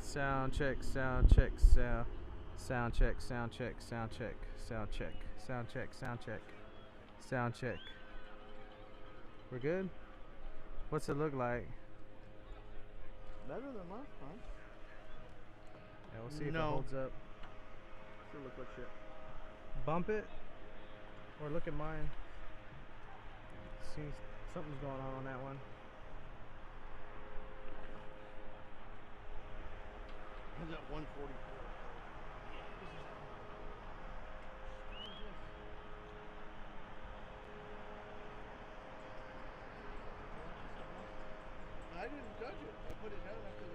Sound check, sound check, sound check, sound check, sound check, sound check, sound check, sound check, sound check. We're good? What's it look like? Better than last time. Yeah, we'll see if it holds up. Still look like shit. Bump it, or look at mine. See, something's going on that one. I got 144. I didn't touch it. I put it down after the.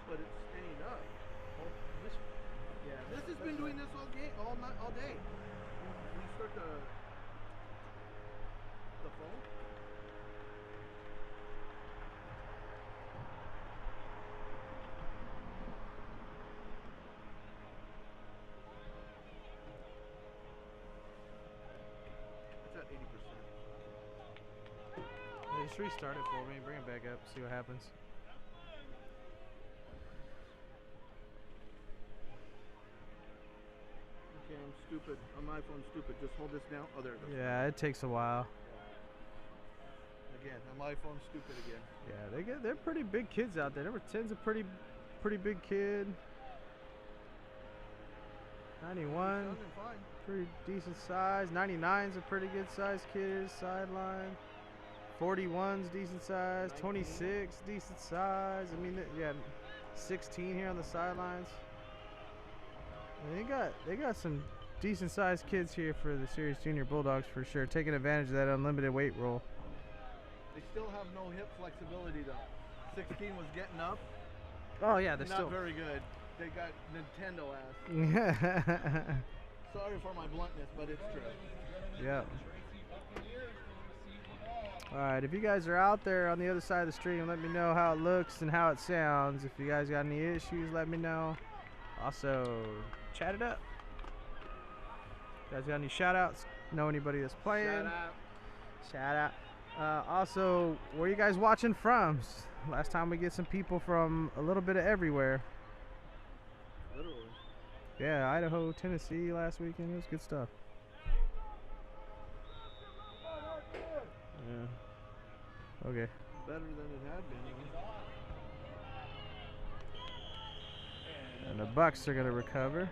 But it's staying up. This has been doing this all day. When you start the phone. It's at 80%. Just restart it for me. Bring it back up. See what happens. Okay, I'm stupid. On my phone, stupid. Just hold this down. Oh, there it goes. Yeah, it takes a while. Again, on my phone, stupid again. Yeah, they're pretty big kids out there. Number 10's a pretty big kid. 91, pretty decent size. 99's a pretty good size kid. Sideline. 41's decent size. 26 decent size. I mean, yeah, 16 here on the sidelines. They got some decent sized kids here for the Ceres Junior Bulldogs for sure, taking advantage of that unlimited weight roll. They still have no hip flexibility though. 16 was getting up. Oh yeah, they're not still very good. They got Nintendo ass. Sorry for my bluntness, but it's true. Yeah. All right, if you guys are out there on the other side of the stream, let me know how it looks and how it sounds. If you guys got any issues, let me know. Also, chat it up. You guys got any shout outs? Know anybody that's playing? Shout out. Shout out. Also, where you guys watching from? Last time we get some people from a little bit of everywhere. Literally. Yeah, Idaho, Tennessee last weekend. It was good stuff. Yeah. Okay. Better than it had been. And the Bucks are going to recover.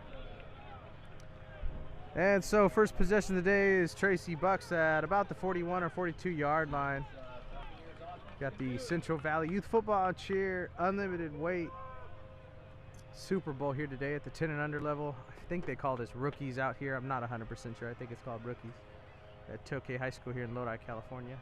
And so first possession of the day is Tracy Bucks at about the 41 or 42 yard line. Got the Central Valley Youth Football Cheer Unlimited Weight Super Bowl here today at the 10 and under level. I think they call this rookies out here. I'm not 100% sure. I think it's called rookies at Tokay High School here in Lodi, California.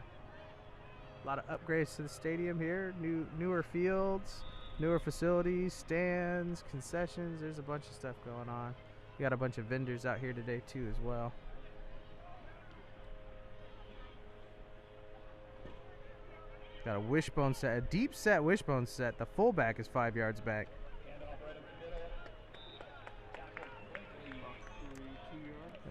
A lot of upgrades to the stadium here. Newer fields, newer facilities, stands, concessions. There's a bunch of stuff going on. We got a bunch of vendors out here today too as well. Got a wishbone set, a deep set wishbone set. The fullback is 5 yards back.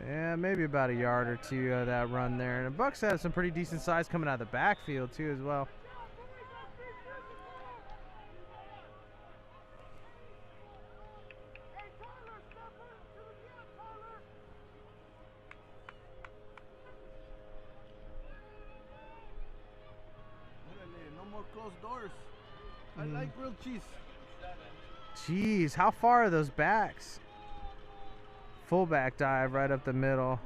Yeah, maybe about a yard or two of that run there. And the Bucks have some pretty decent size coming out of the backfield too as well. No more closed doors. I like grilled cheese. Jeez, how far are those backs? Fullback dive right up the middle.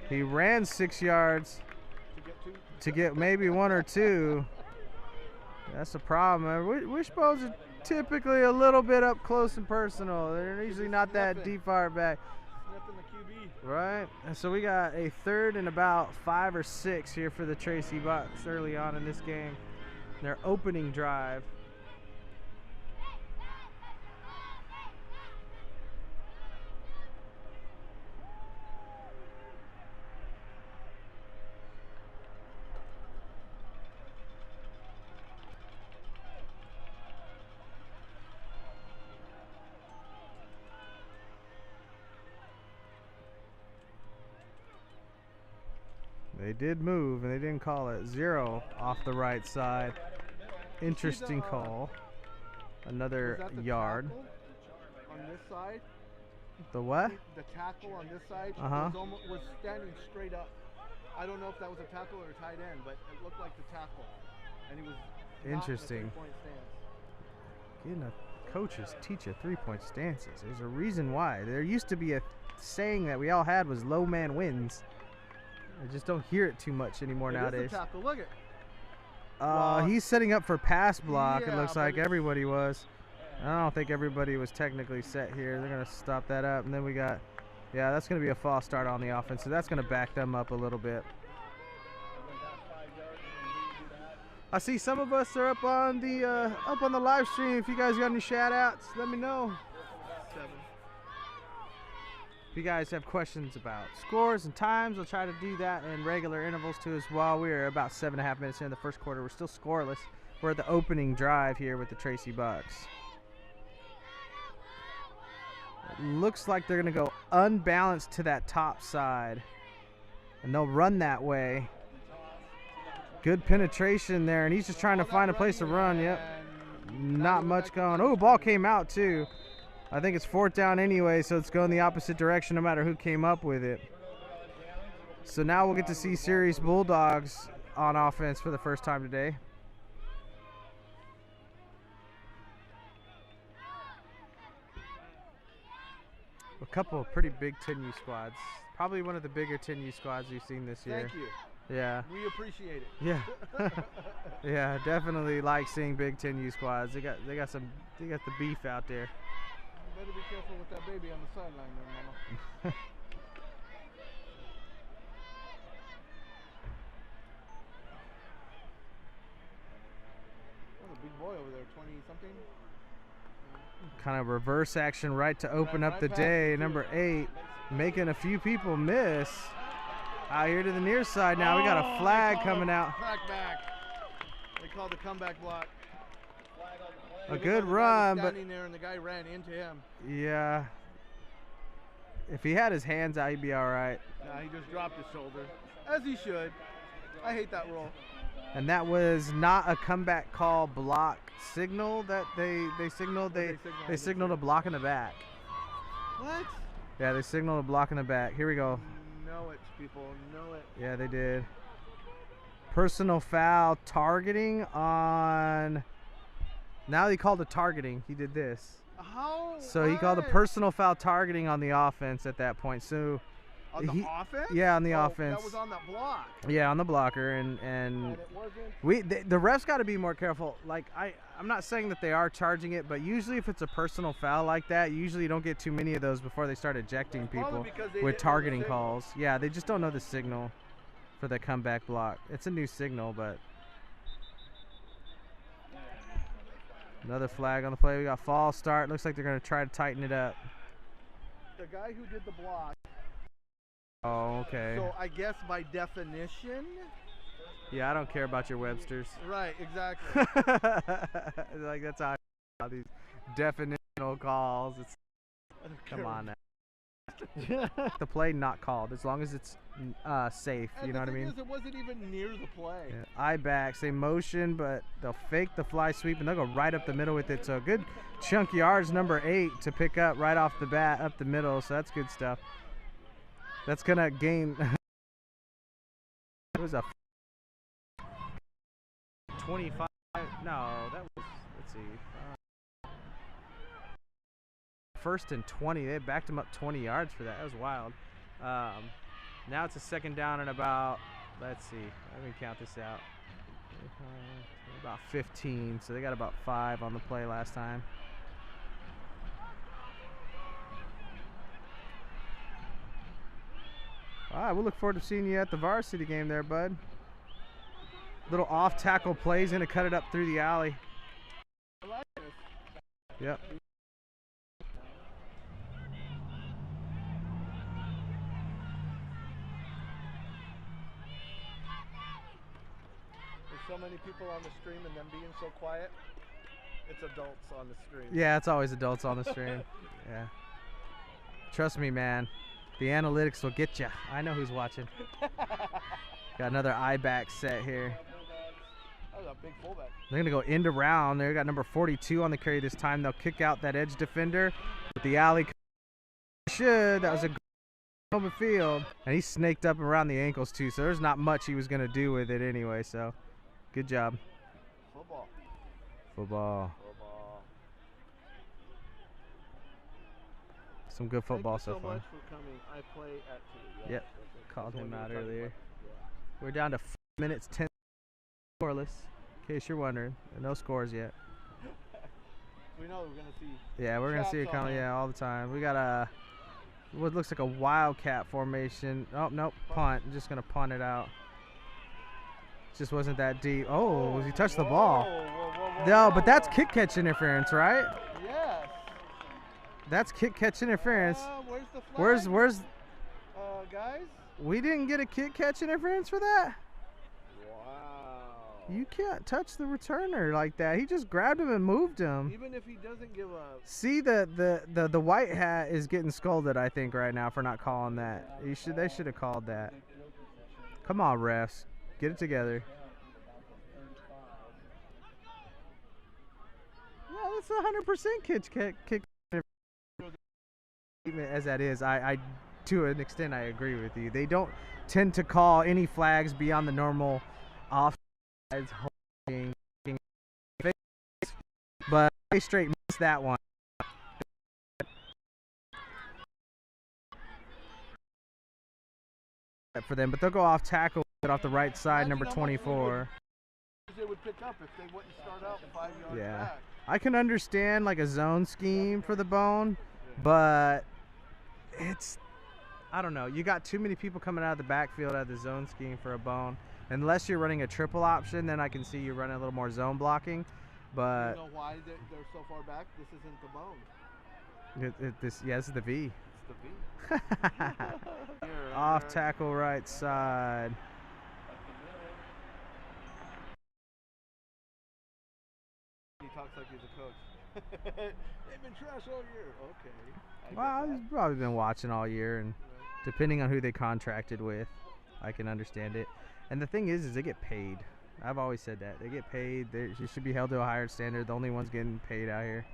He ran 6 yards to get maybe 1 or 2. That's a problem. Wishbones are typically a little bit up close and personal. They're usually not that deep far back. Right, and so we got a 3rd and about 5 or 6 here for the Tracy Bucks early on in this game. Their opening drive. They did move, and they didn't call it. 0 off the right side. Interesting call. Another yard. On this side. The what? The tackle on this side was standing straight up. I don't know if that was a tackle or a tight end, but it looked like the tackle. And he was interesting. not in a 3-point stance. Getting a coaches teach you 3-point stances. There's a reason why. There used to be a saying that we all had was low man wins. I just don't hear it too much anymore nowadays. Tackle. Look at. He's setting up for pass block. Yeah, it looks like everybody was. I don't think everybody was technically set here. They're gonna stop that up, and then we got. Yeah, that's going to be a false start on the offense, so that's going to back them up a little bit. I see some of us are up on the live stream. If you guys got any shout-outs, let me know. 7. If you guys have questions about scores and times, I'll try to do that in regular intervals too as well. We are about 7.5 minutes in the first quarter. We're still scoreless. We're at the opening drive here with the Tracy Bucks. Looks like they're going to go unbalanced to that top side, and they'll run that way. Good penetration there, and he's just trying to find a place to run. Yep, not much going. Oh, ball came out too. I think it's 4th down anyway, so it's going the opposite direction no matter who came up with it. So now we'll get to see Ceres Bulldogs on offense for the first time today. A couple of pretty big 10U squads. Probably one of the bigger 10U squads we've seen this year. Thank you. Yeah. We appreciate it. Yeah. Yeah, definitely like seeing big 10U squads. They got the beef out there. You better be careful with that baby on the sideline there, Mama. That's a big boy over there, 20-something. Kind of reverse action right to open up the day. Number 8, making a few people miss. Out here to the near side now. We got a flag coming out. Crackback. They called the comeback block. A good run, but standing there and the guy ran into him. Yeah. If he had his hands out, he'd be all right. Nah, he just dropped his shoulder, as he should. I hate that rule. And that was not a comeback call block signal that they signaled. They signaled a block in the back. What? Yeah, they signaled a block in the back. Here we go. Know it, people. Know it. Yeah, they did. Personal foul targeting on. Now he called a targeting. He did this. How? So he called a personal foul targeting on the offense at that point. So on the offense? Yeah, on the offense. That was on that block. Yeah, on the blocker, and it wasn't. the refs got to be more careful. Like I'm not saying that they are charging it, but usually if it's a personal foul like that, usually you don't get too many of those before they start ejecting people with targeting calls. Yeah, they just don't know the signal for the comeback block. It's a new signal, but another flag on the play. We got false start. Looks like they're going to try to tighten it up. The guy who did the block. Oh, okay. So I guess by definition. Yeah, I don't care about your Websters. Right, exactly. Like that's how these definitional calls. It's come on now. The play not called as long as it's safe. And you know what I mean? it wasn't even near the play. Yeah. Eye back, say motion, but they'll fake the fly sweep and they'll go right up the middle with it. So a good chunk yards, number 8 to pick up right off the bat up the middle. So that's good stuff. That's gonna gain. It was a 25. No, that was. Let's see. 1st and 20. They backed him up 20 yards for that. That was wild. Now it's a 2nd down and about. Let's see. Let me count this out. About 15. So they got about 5 on the play last time. All right, we'll look forward to seeing you at the varsity game there, bud. Little off tackle plays, gonna cut it up through the alley. I like this. Yep. There's so many people on the stream and them being so quiet. It's adults on the stream. Yeah, it's always adults on the stream. Yeah. Trust me, man. The analytics will get you. I know who's watching. Got another eye back set here. That was a big fullback. They're going to go end around. They got number 42 on the carry this time. They'll kick out that edge defender with the alley. That was a good open field. And he snaked up around the ankles too, so there's not much he was going to do with it anyway. So good job. Football. Football. Some good football so far. Thank you so much for coming. I play at 2. Yep. Called him out earlier. We're down to 4 minutes 10 scoreless, in case you're wondering. No scores yet. We know we're gonna see. Yeah, we're gonna see it coming. Yeah, all the time. We got a what looks like a wildcat formation. Oh nope, punt. I'm just gonna punt it out. Just wasn't that deep. Oh, he touched the ball. No, but that's kick catch interference, right? Yes. That's kick catch interference. Where's the flag? Where's guys? We didn't get a kick catch interference for that? Wow. You can't touch the returner like that. He just grabbed him and moved him. Even if he doesn't give up. See, the white hat is getting scolded, I think, right now for not calling that. They should have called that. Come on, refs. Get it together. Yeah, that's 100% kick. As that is, I to an extent I agree with you. They don't tend to call any flags beyond the normal offsides holding, but they straight missed that one. For them, but they'll go off tackle off the right side, number 24. They would pick up if they wouldn't start out 5 yards back. I can understand like a zone scheme for the bone, but it's, I don't know. You got too many people coming out of the backfield out of the zone scheme for a bone. Unless you're running a triple option, then I can see you running a little more zone blocking. But you know why they're so far back? This isn't the bone. This is the V. It's the V. Off tackle right side. He talks like he's a coach. They've been trash all year. Okay. Well, he's probably been watching all year, and depending on who they contracted with, I can understand it. And the thing is they get paid. I've always said that. They get paid. They should be held to a higher standard. The only ones getting paid out here.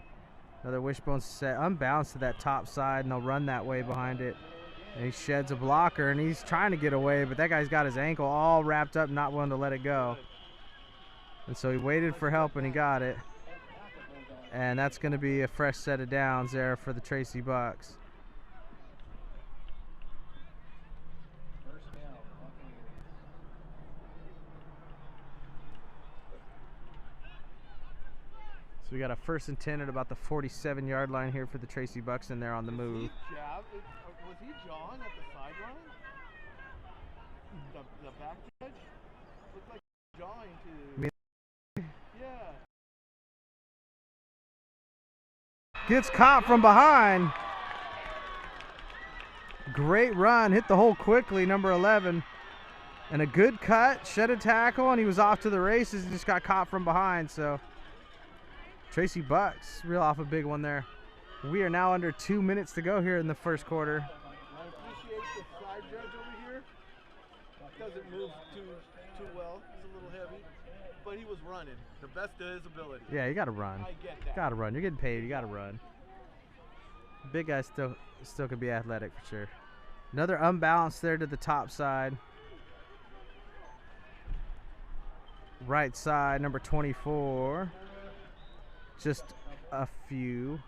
Another wishbone set. Unbalanced to that top side, and they'll run that way behind it. And he sheds a blocker, and he's trying to get away, but that guy's got his ankle all wrapped up, not willing to let it go. And so he waited for help, and he got it. And that's going to be a fresh set of downs there for the Tracy Bucks. So we got a 1st and 10 at about the 47-yard line here for the Tracy Bucks, and they're on the move. Was he jawing at the sideline? The back edge? Looked like jawing to... Yeah. Gets caught from behind. Great run. Hit the hole quickly, number 11. And a good cut. Shed a tackle, and he was off to the races and just got caught from behind. So Tracy Bucks reel off a big one there. We are now under 2 minutes to go here in the first quarter. I appreciate the side judge over here. Doesn't move too well. He's a little heavy. But he was running the best of his ability. Yeah, you got to run. I get that. Got to run. You're getting paid. You got to run. Big guy still could be athletic for sure. Another unbalanced there to the top side. Right side, number 24. Just a few.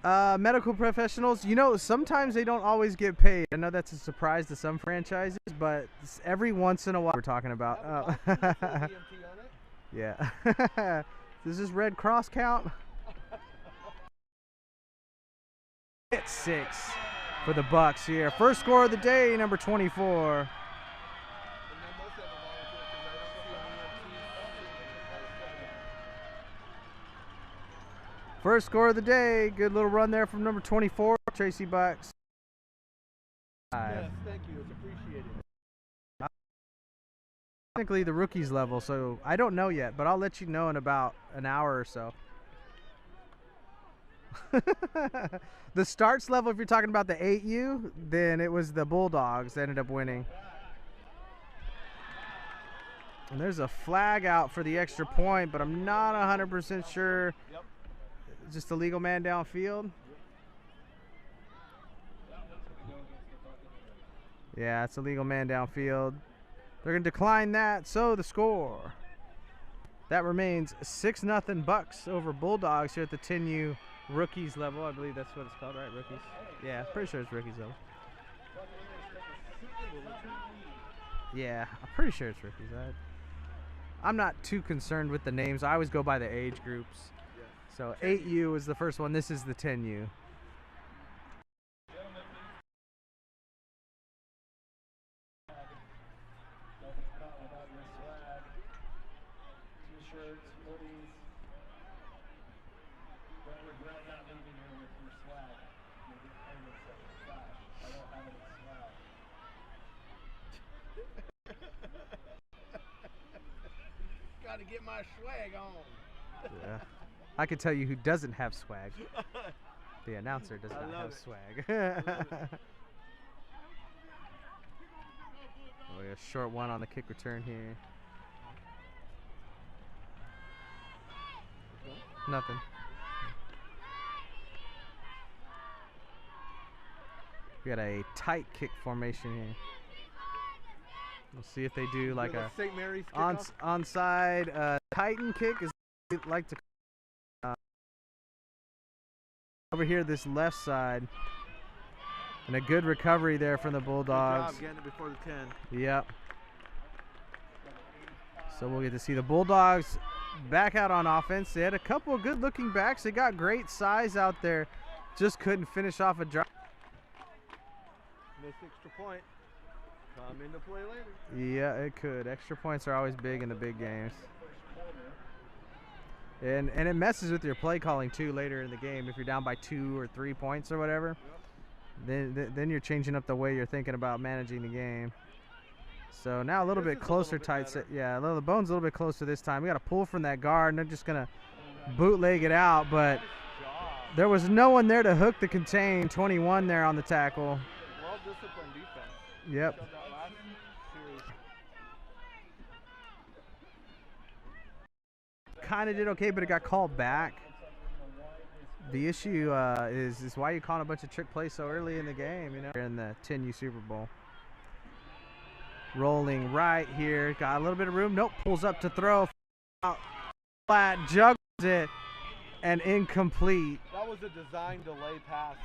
Medical professionals, you know, sometimes they don't always get paid. I know that's a surprise to some franchises, but every once in a while we're talking about. Yeah. Does this Red Cross count? It's 6 for the Bucks here. First score of the day, number 24. First score of the day. Good little run there from number 24, Tracy Bucks. Yes, thank you. It's appreciated. Technically the rookies level, so I don't know yet, but I'll let you know in about an hour or so. The starts level, if you're talking about the 8U, then it was the Bulldogs that ended up winning. And there's a flag out for the extra point, but I'm not 100% sure. Yep. Just a legal man downfield. Yeah, it's a legal man downfield. They're going to decline that, so the score. That remains 6-0 Bucks over Bulldogs here at the 10U rookies level. I believe that's what it's called, right? Rookies? Yeah, pretty sure it's rookies level. Yeah, I'm pretty sure it's rookies. I'm not too concerned with the names. I always go by the age groups. So 8U is the first one. This is the 10U. Gotta get my swag on. Yeah. I can tell you who doesn't have swag. The announcer does not have swag. Oh, a short one on the kick return here. Nothing. We got a tight kick formation here. We'll see if they do like a St. Mary's onside Titan kick is like to over here this left side, and a good recovery there from the Bulldogs. Good job getting it before the 10. Yep. So we'll get to see the Bulldogs back out on offense. They had a couple of good looking backs. They got great size out there, just couldn't finish off a drive. Missed extra point. Come into play later. Yeah, it could. Extra points are always big in the big games. And it messes with your play calling too later in the game. If you're down by 2 or 3 points or whatever, then you're changing up the way you're thinking about managing the game. So now a little bit closer, tight set. Yeah, the bone's a little bit closer this time. We got to pull from that guard, and they're just gonna bootleg it out. But there was no one there to hook the contain. 21 there on the tackle. Well disciplined defense. Yep. Kind of did okay, but it got called back. The issue is why you calling a bunch of trick plays so early in the game, you know, in the 10U Super Bowl. Rolling right here, got a little bit of room. Nope, pulls up to throw. Out, flat, juggles it, and incomplete. That was a design delay pass.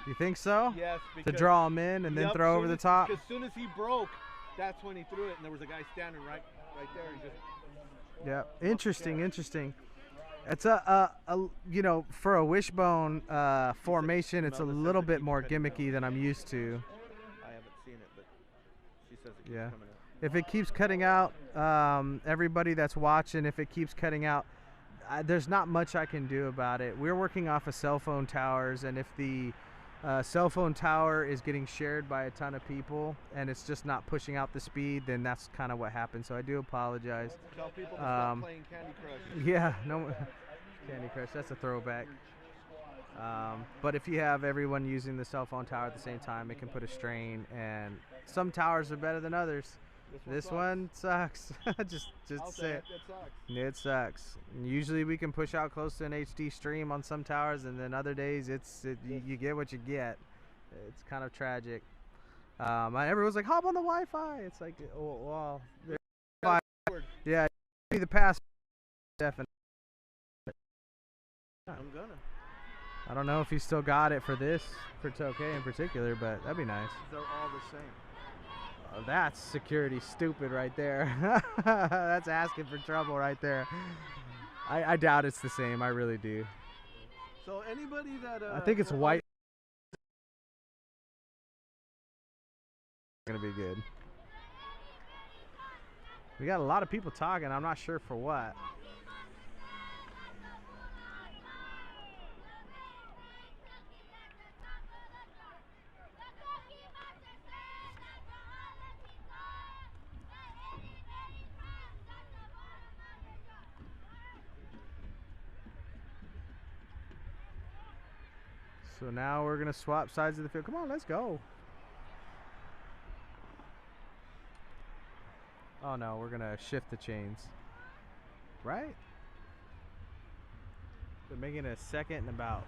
You think so? Yes. To draw him in and then throw over the top? As soon as he broke, that's when he threw it, and there was a guy standing right there. He just. Yeah, interesting. It's a you know, for a wishbone formation, it's a little bit more gimmicky than I'm used to. I haven't seen it, but she says it keeps coming out. If it keeps cutting out, everybody that's watching, if it keeps cutting out, there's not much I can do about it. We're working off of cell phone towers, and if the cell phone tower is getting shared by a ton of people and it's just not pushing out the speed, then that's kind of what happens. So I do apologize. Tell people to stop playing Candy Crush. Yeah, no Candy Crush, that's a throwback. But if you have everyone using the cell phone tower at the same time, it can put a strain, and some towers are better than others. This one sucks. just say it. It sucks. It sucks. Usually we can push out close to an HD stream on some towers, and then other days you get what you get. It's kind of tragic. Everyone's like, hop on the Wi-Fi. It's like, oh, well, yeah, be the pass. Definitely. I'm gonna. I don't know if he still got it for this, for Tokay in particular, but that'd be nice. They're all the same. That's security stupid right there. That's asking for trouble right there. I doubt it's the same. I really do. So anybody that I think it's white. Gonna be good. We got a lot of people talking. I'm not sure for what. So now we're going to swap sides of the field. Come on, let's go. Oh, no, we're going to shift the chains. Right? They're making a second and about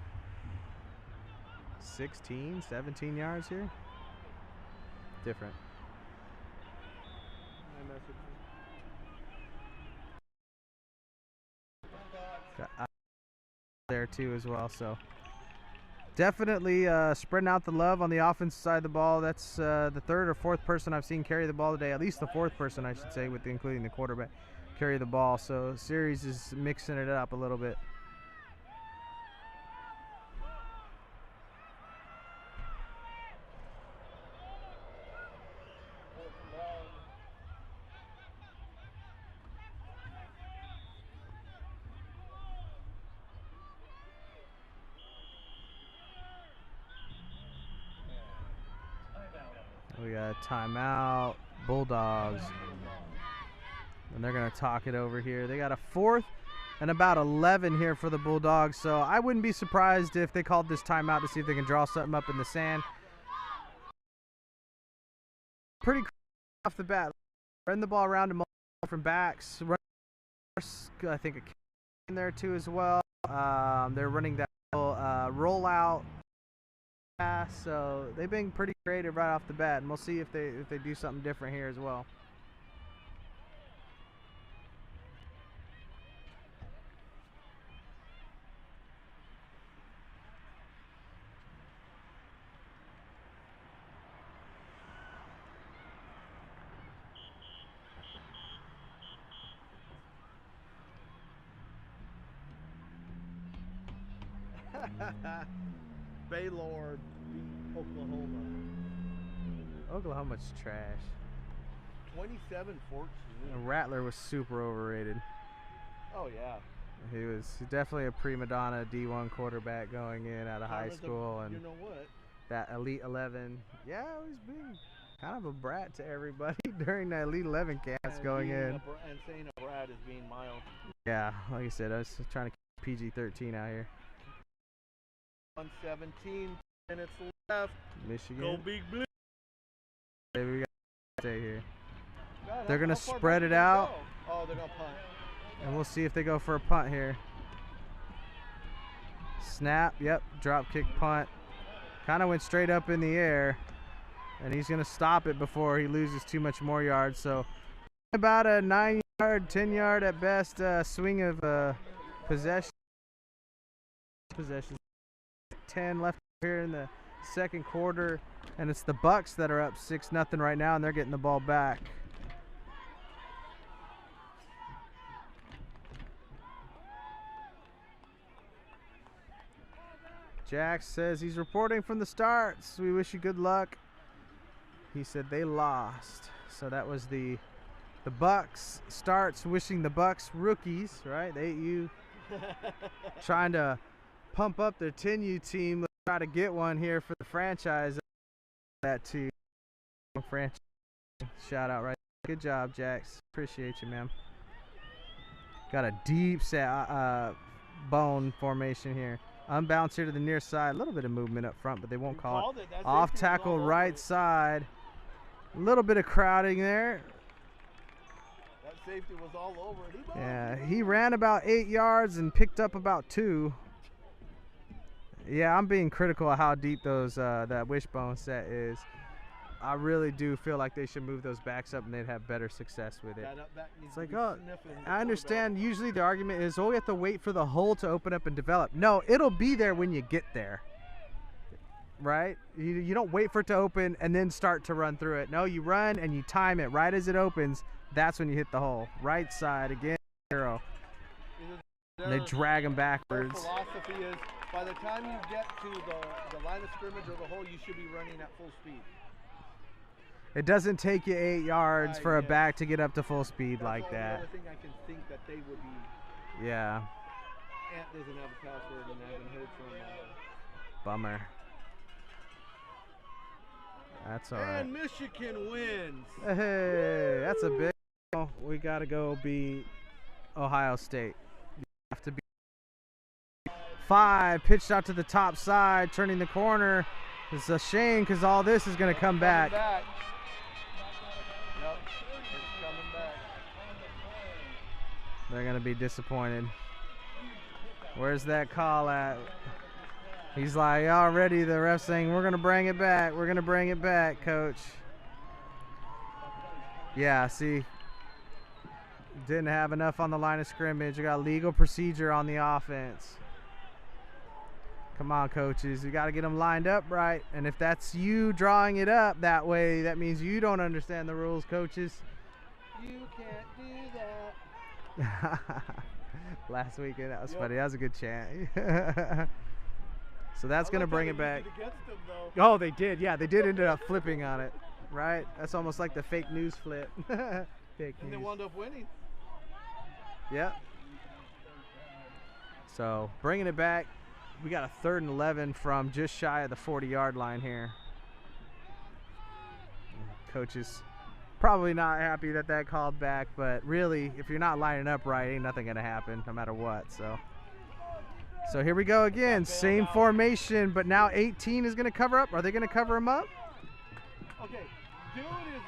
16, 17 yards here. Different. Got there too as well, so definitely spreading out the love on the offensive side of the ball. That's the third or fourth person I've seen carry the ball today, at least the fourth person I should say, with including the quarterback, carry the ball. So Ceres is mixing it up a little bit. We got a timeout, Bulldogs, and they're going to talk it over here. They got a 4th and about 11 here for the Bulldogs, so I wouldn't be surprised if they called this timeout to see if they can draw something up in the sand. Pretty off the bat, running the ball around to different backs. I think a in there too as well. They're running that rollout. So they've been pretty creative right off the bat, and we'll see if they do something different here as well. Baylor beat Oklahoma. Oklahoma's trash. 27-14. Rattler was super overrated. Oh yeah. He was definitely a prima donna D1 quarterback going in out of high school, and you know what? That Elite 11. Yeah, he was being kind of a brat to everybody during that Elite 11 camps going in. And saying a brat is being mild. Yeah, like I said, I was trying to keep PG-13 out here. 1:17 minutes left. Michigan. Go Big Blue. Maybe we got to stay here. God, they're going to spread it out. Oh, they're going to punt. And we'll see if they go for a punt here. Snap, yep, drop kick punt. Kind of went straight up in the air. And he's going to stop it before he loses too much more yards. So about a 9-yard, 10-yard at best swing of possession. 10 left here in the second quarter. And it's the Bucks that are up 6-0 right now, and they're getting the ball back. Jack says he's reporting from the starts. We wish you good luck. He said they lost. So that was the Bucks starts wishing the Bucks rookies, right? The 8U trying to pump up their 10U team. Let's try to get one here for the franchise. That too. Franchise. Shout out right there. Good job, Jax. Appreciate you, man. Got a deep set bone formation here. Unbounce here to the near side. A little bit of movement up front, but they won't call it. Off tackle right side. A little bit of crowding there. That safety was all over it. Yeah, he ran about 8 yards and picked up about 2. Yeah, I'm being critical of how deep those that wishbone set is. I really do feel like they should move those backs up and they'd have better success with it. It's like, oh, I understand usually the argument is, oh, we have to wait for the hole to open up and develop. No, it'll be there when you get there, right? You don't wait for it to open and then start to run through it. No, you run and you time it right as it opens. That's when you hit the hole. Right side again, arrow. And they drag them backwards. Their philosophy is, by the time you get to the line of scrimmage or the hole, you should be running at full speed. It doesn't take you 8 yards for a back to get up to full speed like that. The other thing I can think that they would be. Yeah. Ant doesn't have a password, and I haven't heard from. Bummer. That's all right. And Michigan wins. Hey, that's a big. We got to go beat Ohio State. You have to be 5, pitched out to the top side, turning the corner. It's a shame because all this is going to come back. Yep, it's coming back. They're going to be disappointed. Where's that call at? He's like, already the ref's saying, we're going to bring it back. We're going to bring it back, coach. Yeah, see, didn't have enough on the line of scrimmage. We got legal procedure on the offense. Come on, coaches. You got to get them lined up right. And if that's you drawing it up that way, that means you don't understand the rules, coaches. You can't do that. Last weekend, that was funny. That was a good chant. So that's going to bring it back. Oh, they did. Yeah, they did end up flipping on it. Right? That's almost like the fake news flip. Fake news. And they wound up winning. Yep. So bringing it back. We got a 3rd and 11 from just shy of the 40-yard line here. Coach is probably not happy that that called back, but really, if you're not lining up right, ain't nothing gonna happen no matter what. So here we go again, same formation, but now 18 is gonna cover up. Are they gonna cover him up? Okay, dude is.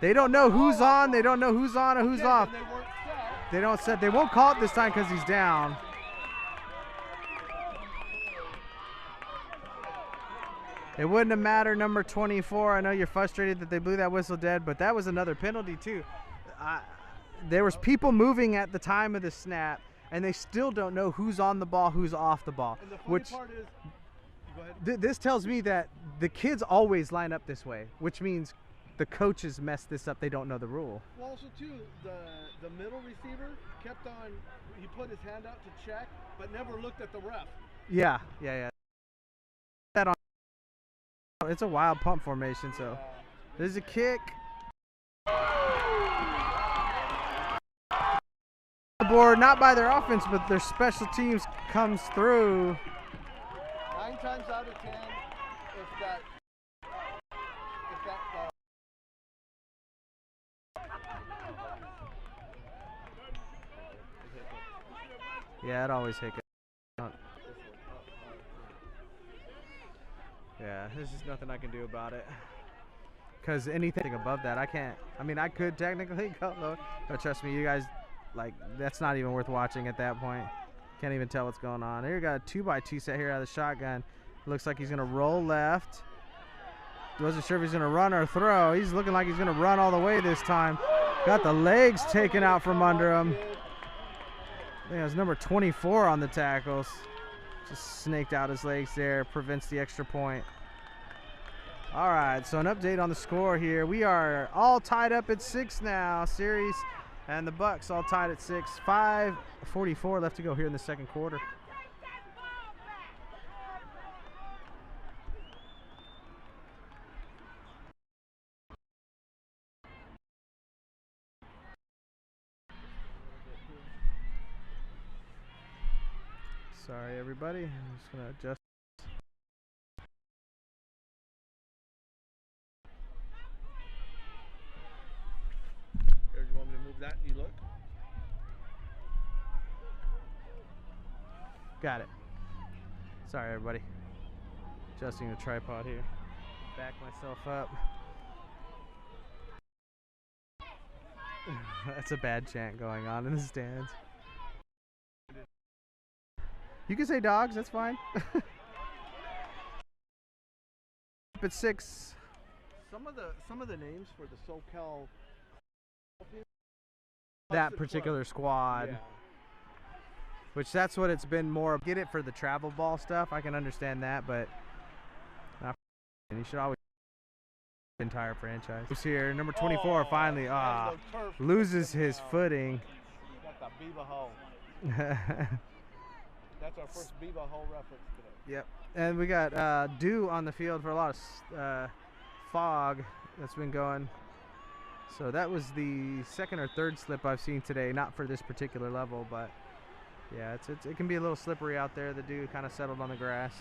They don't know who's on. They don't know who's on or who's off. They weren't set. They don't set. They won't call it this time because he's down. It wouldn't have mattered, number 24. I know you're frustrated that they blew that whistle dead, but that was another penalty too. There was people moving at the time of the snap, and they still don't know who's on the ball, who's off the ball. And the funny part is, go ahead. This tells me that the kids always line up this way, which means the coaches mess this up. They don't know the rule. Well, also too, the middle receiver kept on. He put his hand out to check, but never looked at the ref. Yeah. That on. It's a wild pump formation, so there's a kick. The board, not by their offense, but their special teams comes through. 9 times out of 10, if that yeah, it always hit. Yeah, there's just nothing I can do about it. Because anything above that, I can't. I mean, I could technically go low, but trust me, you guys, like, that's not even worth watching at that point. Can't even tell what's going on. Here we got a 2x2 set here out of the shotgun. Looks like he's going to roll left. Wasn't sure if he's going to run or throw. He's looking like he's going to run all the way this time. Got the legs taken out from under him. I think it was number 24 on the tackles. Just snaked out his legs there, prevents the extra point. All right, so an update on the score here. We are all tied up at 6 now. Ceres and the Bucks all tied at 6. 5:44 left to go here in the second quarter. Sorry, everybody. I'm just going to adjust. Here, you want me to move that? You look? Got it. Sorry, everybody. Adjusting the tripod here. Back myself up. That's a bad chant going on in the stands. You can say dogs, that's fine. Up at 6. Some of the names for the SoCal that particular squad. Yeah. Which that's what it's been more. Get it for the travel ball stuff. I can understand that, but not. And you should always entire franchise. Who's here? Number 24 finally. Loses his footing. Got the Beaver hole. That's our first Beaver hole reference today. Yep. And we got dew on the field for a lot of fog that's been going. So that was the second or third slip I've seen today. Not for this particular level, but yeah, it can be a little slippery out there. The dew kind of settled on the grass.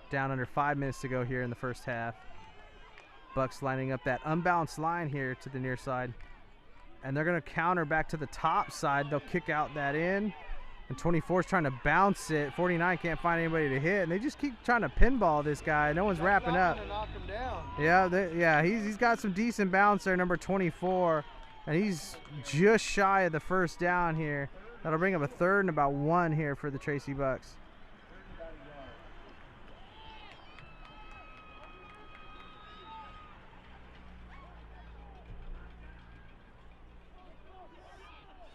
Down under 5 minutes to go here in the first half. Bucks lining up that unbalanced line here to the near side. And they're going to counter back to the top side. They'll kick out that in. And 24 is trying to bounce it. 49 can't find anybody to hit. And they just keep trying to pinball this guy. No one's wrapping up. Knock him down. Yeah, he's got some decent bounce there, number 24. And he's just shy of the first down here. That'll bring up a 3rd and about 1 here for the Tracy Bucks.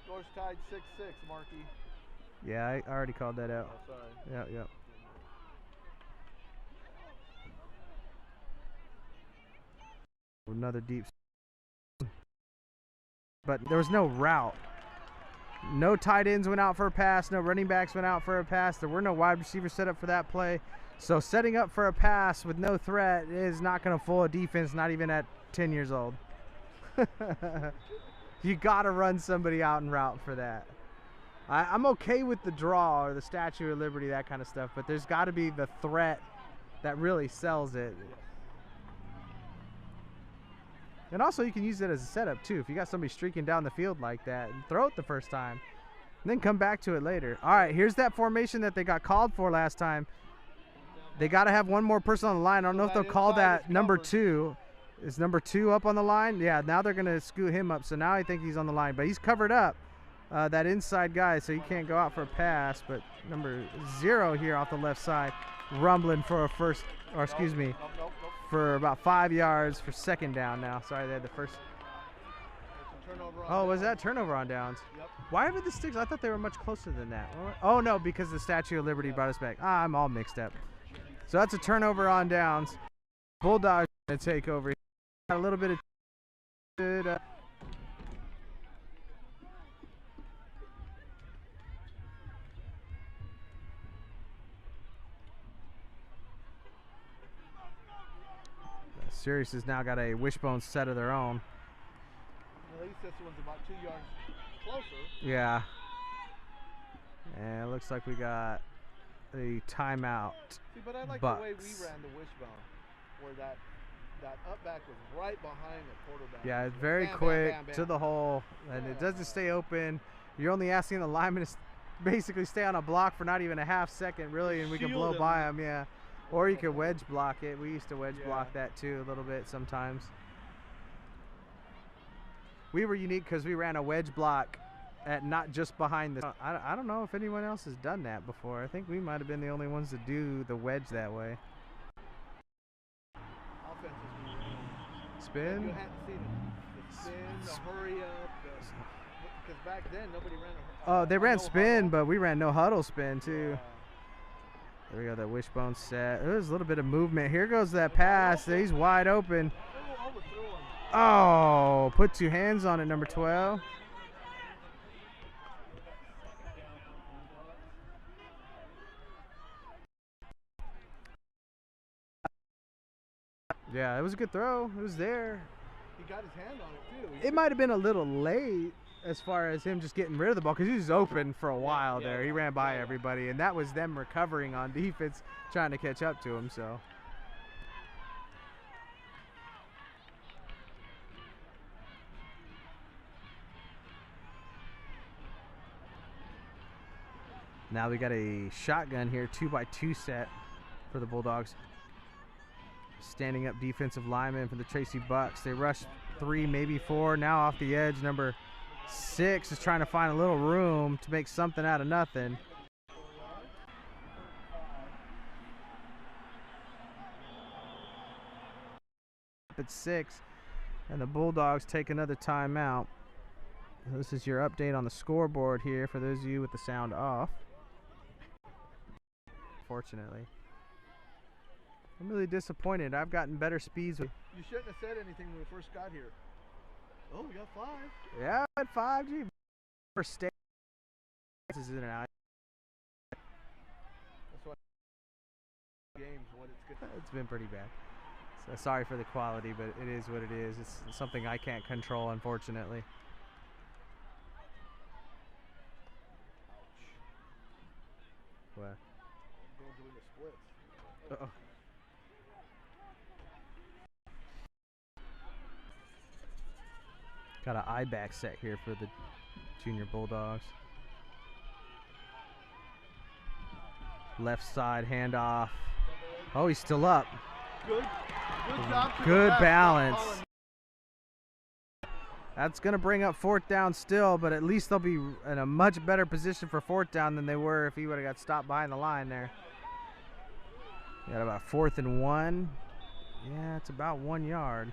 Score's tied 6-6, Marky. Yeah, I already called that out. Oh, sorry. Yeah. Another deep. But there was no route. No tight ends went out for a pass. No running backs went out for a pass. There were no wide receivers set up for that play. So setting up for a pass with no threat is not going to fool a defense, not even at 10 years old. You got to run somebody out en route for that. I'm okay with the draw or the Statue of Liberty, that kind of stuff, but there's got to be the threat that really sells it. And also you can use it as a setup too. If you got somebody streaking down the field like that, and throw it the first time, and then come back to it later. All right, here's that formation that they got called for last time. They got to have one more person on the line. I don't know if they'll call that number 2. Is number 2 up on the line? Yeah, now they're going to scoot him up. So now I think he's on the line, but he's covered up. That inside guy, so he can't go out for a pass. But number 0 here off the left side, rumbling for a first, or excuse me, for about 5 yards for 2nd down now. Sorry, they had the first. Oh, was that turnover on downs? Yep. Why were the sticks? I thought they were much closer than that. Oh no, because the Statue of Liberty brought us back. I'm all mixed up. So that's a turnover on downs. Bulldogs gonna take over. Got a little bit of good. Ceres has now got a wishbone set of their own. At least this one's about 2 yards closer. Yeah. And it looks like we got a timeout. See, but I like Bucks. the way we ran the wishbone, where that up back was right behind the quarterback. Yeah, it's very bam, quick bam, bam, bam. to the hole, and it doesn't stay open. You're only asking the lineman to basically stay on a block for not even a half second, really, and we can blow by him. Yeah. Or you could wedge block it. We used to wedge block that too a little bit sometimes. We were unique because we ran a wedge block at not just behind the. I don't know if anyone else has done that before. I think we might have been the only ones to do the wedge that way. Spin. You hadn't seen it. The spin, the hurry up. Because back then nobody ran. Oh, they ran spin, but we ran no huddle spin too. There we go, that wishbone set. There's a little bit of movement. Here goes that pass. He's wide open. Oh, put 2 hands on it, number 12. Yeah, it was a good throw. It was there. He got his hand on it, too. It might have been a little late as far as him just getting rid of the ball, because he was open for a while there. He ran by everybody, and that was them recovering on defense, trying to catch up to him. So now we got a shotgun here, 2x2 set for the Bulldogs. Standing up defensive lineman for the Tracy Bucks. They rush 3, maybe 4. Now off the edge, number 6 is trying to find a little room to make something out of nothing. At 6, and the Bulldogs take another timeout. This is your update on the scoreboard here for those of you with the sound off. Fortunately, I'm really disappointed. I've gotten better speeds with. You shouldn't have said anything when we first got here. Oh, we got 5. Yeah, at 5. Gee, for state is in and out. That's why games when it's good. It's been pretty bad. So sorry for the quality, but it is what it is. It's something I can't control, unfortunately. What? Doing the splits. Uh-oh. Got an eye back set here for the Junior Bulldogs. Left side handoff. Oh, he's still up. Good job. Good balance. That's going to bring up 4th down still, but at least they'll be in a much better position for 4th down than they were if he would have got stopped behind the line there. Got about 4th and 1. Yeah, it's about 1 yard.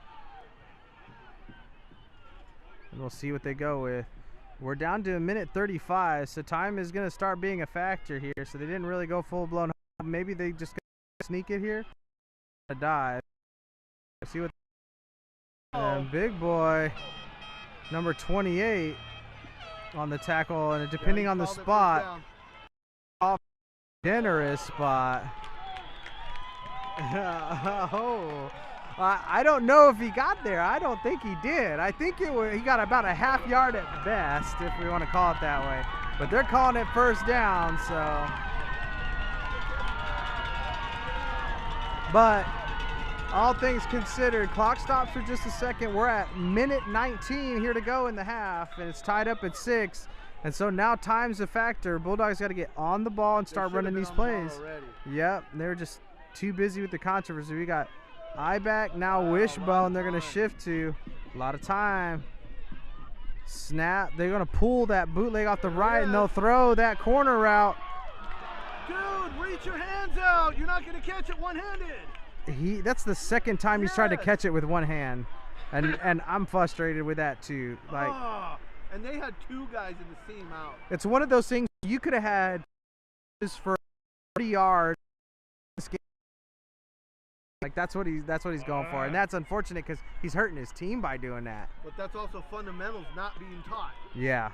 And we'll see what they go with. We're down to 1:35, so time is going to start being a factor here. So they didn't really go full-blown. Maybe they just sneak it here. A dive. See what. And big boy, number 28, on the tackle, and depending on the spot, off generous spot. Oh. I don't know if he got there. I don't think he did. I think he got about a half yard at best, if we want to call it that way. But they're calling it 1st down, so. But all things considered, clock stops for just a second. We're at 1:19 here to go in the half, and it's tied up at 6. And so now time's a factor. Bulldogs got to get on the ball and start running these plays. Yep, they're just too busy with the controversy. We got eye back, now wishbone. They're going to shift to a lot of time. Snap. They're going to pull that bootleg off the right, and they'll throw that corner route. Dude, reach your hands out. You're not going to catch it one-handed. That's the 2nd time he's tried to catch it with one hand. And I'm frustrated with that too. Like, and they had 2 guys in the seam out. It's one of those things you could have had just for 40 yards. Like that's what he's going for, and that's unfortunate because he's hurting his team by doing that. But that's also fundamentals not being taught. Yeah,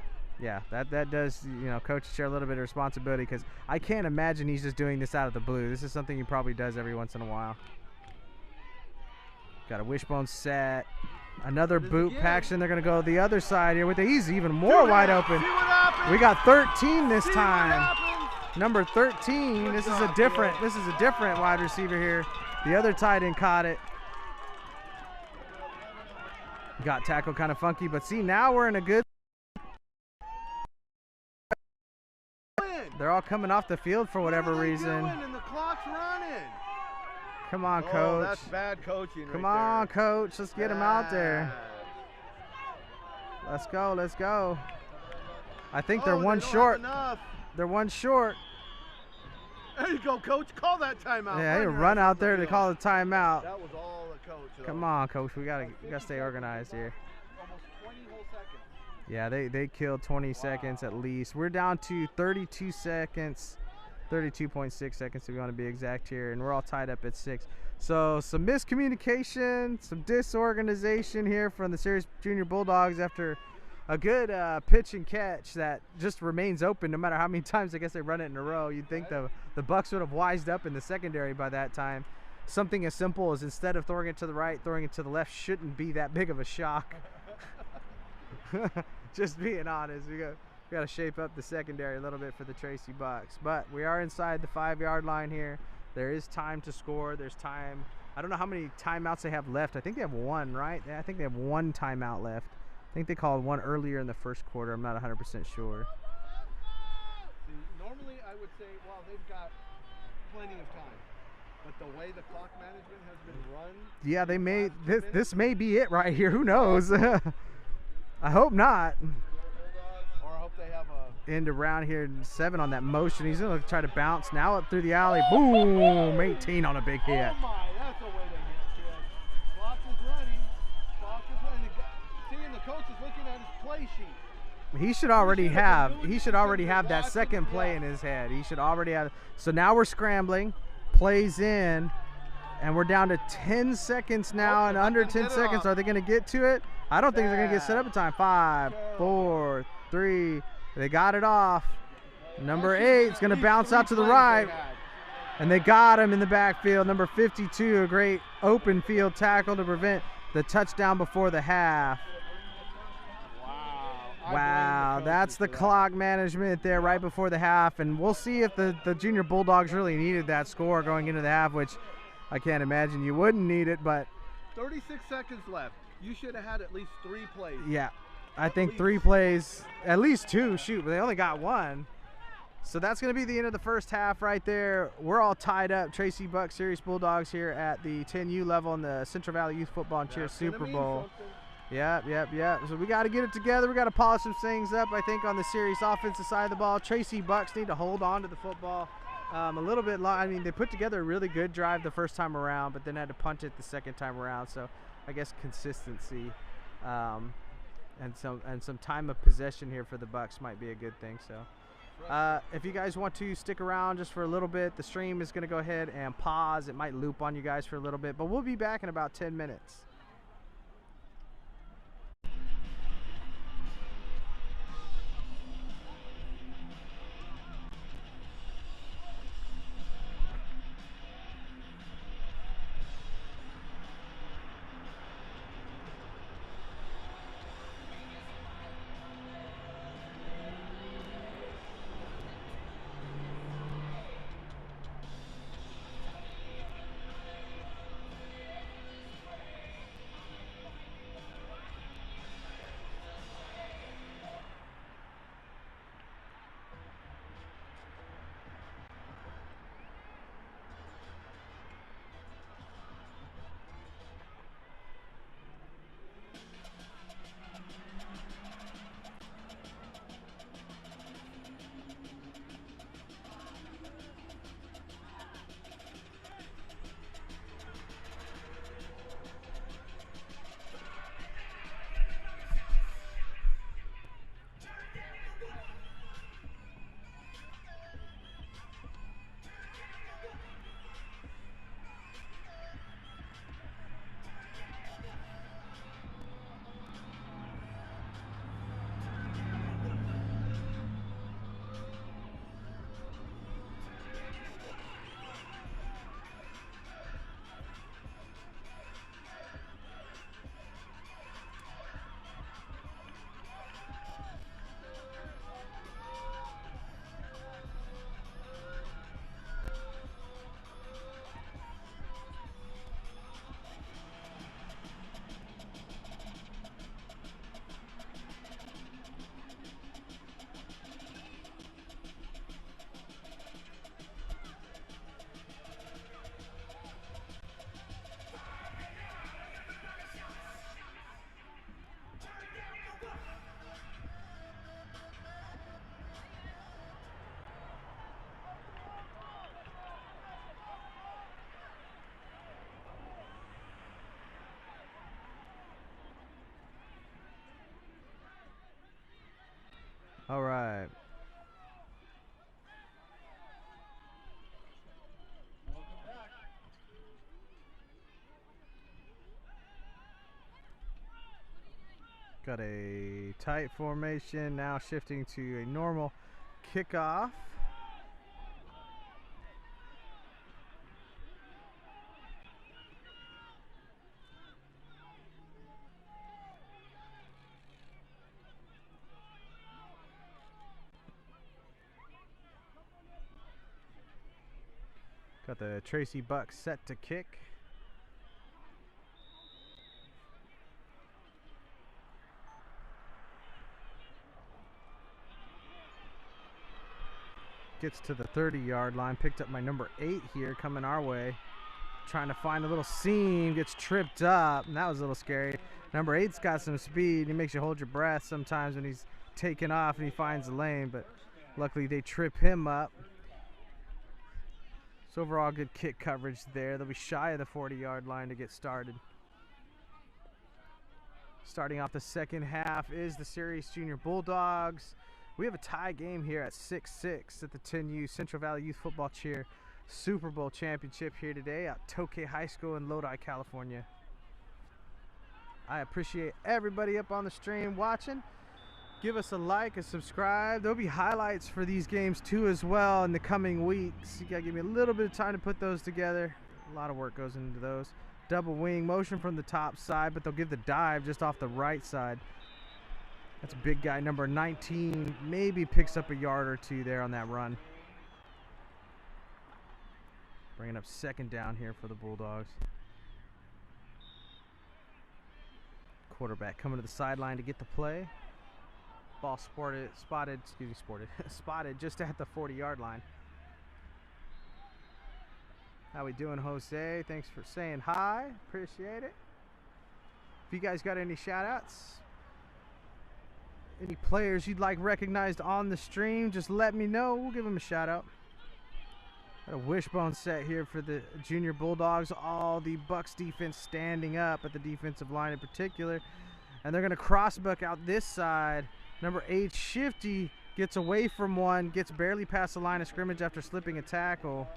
that does, coaches share a little bit of responsibility, because I can't imagine he's just doing this out of the blue. This is something he probably does every once in a while. Got a wishbone set, another boot action. They're gonna go the other side here with the he's even more wide open. We got 13 this time. Number 13. This is a different wide receiver here. The other tight end caught it. Got tackled kind of funky, but see, now we're in a good. They're all coming off the field for whatever reason. And the clock's running. Come on, coach. That's bad coaching. Come on, coach. Let's get him out there. Let's go. I think they're one short. They're one short. There you go, coach. Call that timeout. Yeah, they run out there to call the timeout. That was all the coach. Come on, coach. We gotta stay organized here. Almost 20 whole seconds. Yeah, they killed 20 seconds at least. We're down to 32 seconds, 32.6 seconds if we want to be exact here, and we're all tied up at 6. So some miscommunication, some disorganization here from the Ceres Junior Bulldogs after a good pitch and catch that just remains open no matter how many times I guess they run it in a row. You'd think the Bucks would have wised up in the secondary by that time. Something as simple as instead of throwing it to the right, throwing it to the left shouldn't be that big of a shock. Just being honest, we got to shape up the secondary a little bit for the Tracy Bucks. But we are inside the 5-yard line here. There is time to score. There's time. I don't know how many timeouts they have left. I think they have 1, right? I think they have 1 timeout left. I think they called 1 earlier in the first quarter. I'm not 100% sure. See, normally I would say, well, they've got plenty of time. But the way the clock management has been run. Yeah, they may. This may be it right here. Who knows? I hope not. Or I hope they have a end around here. 7 on that motion. He's going to try to bounce now up through the alley. Boom! 18 on a big hit. Oh my, that's the way they get killed. Clock is running. Clock is running. Seeing the coach is looking at his play sheet. He should already have that second play in his head. He should already have. So now we're scrambling. Plays in, and we're down to 10 seconds now, and under 10 seconds, are they going to get to it? I don't think they're going to get set up in time. 5, 4, 3. They got it off. Number 8 is going to bounce out to the right, and they got him in the backfield. Number 52, a great open field tackle to prevent the touchdown before the half. Wow, that's the clock management there right before the half, and we'll see if the Junior Bulldogs really needed that score going into the half, which I can't imagine you wouldn't need it, but 36 seconds left. You should have had at least 3 plays. Yeah, I think 3 plays, at least 2, shoot, but they only got 1. So that's going to be the end of the first half right there. We're all tied up. Tracy, Bucks, Ceres, Bulldogs here at the 10U level in the Central Valley Youth Football and Cheer Super Bowl. Yep. So we got to get it together. We got to polish some things up, I think, on the Ceres offensive side of the ball. Tracy Bucks need to hold on to the football a little bit long. I mean, they put together a really good drive the first time around, but then had to punt it the second time around. So I guess consistency and some time of possession here for the Bucks might be a good thing. So. If you guys want to stick around just for a little bit, the stream is going to go ahead and pause. It might loop on you guys for a little bit, but we'll be back in about 10 minutes. All right. Got a tight formation, now shifting to a normal kickoff. Got the Tracy Bucks set to kick. Gets to the 30-yard line. Picked up my number 8 here coming our way. Trying to find a little seam. Gets tripped up. And that was a little scary. Number 8's got some speed. He makes you hold your breath sometimes when he's taking off and he finds the lane. But luckily they trip him up. So overall good kick coverage there. They'll be shy of the 40-yard line to get started. Starting off the second half is the Ceres Junior Bulldogs. We have a tie game here at 6-6 at the 10U Central Valley Youth Football Cheer Super Bowl Championship here today at Tokay High School in Lodi, California. I appreciate everybody up on the stream watching. Give us a like and subscribe. There'll be highlights for these games too as well in the coming weeks. You gotta give me a little bit of time to put those together. A lot of work goes into those. Double wing motion from the top side, but they'll give the dive just off the right side. That's a big guy, number 19. Maybe picks up a yard or two there on that run. Bringing up second down here for the Bulldogs. Quarterback coming to the sideline to get the play. Ball spotted just at the 40-yard line. How we doing, Jose? Thanks for saying hi. Appreciate it. If you guys got any shout-outs, any players you'd like recognized on the stream, just let me know. We'll give them a shout-out. Got a wishbone set here for the Junior Bulldogs. All the Bucks defense standing up at the defensive line in particular. And they're going to cross-buck out this side. Number 8, Shifty, gets away from one, gets barely past the line of scrimmage after slipping a tackle.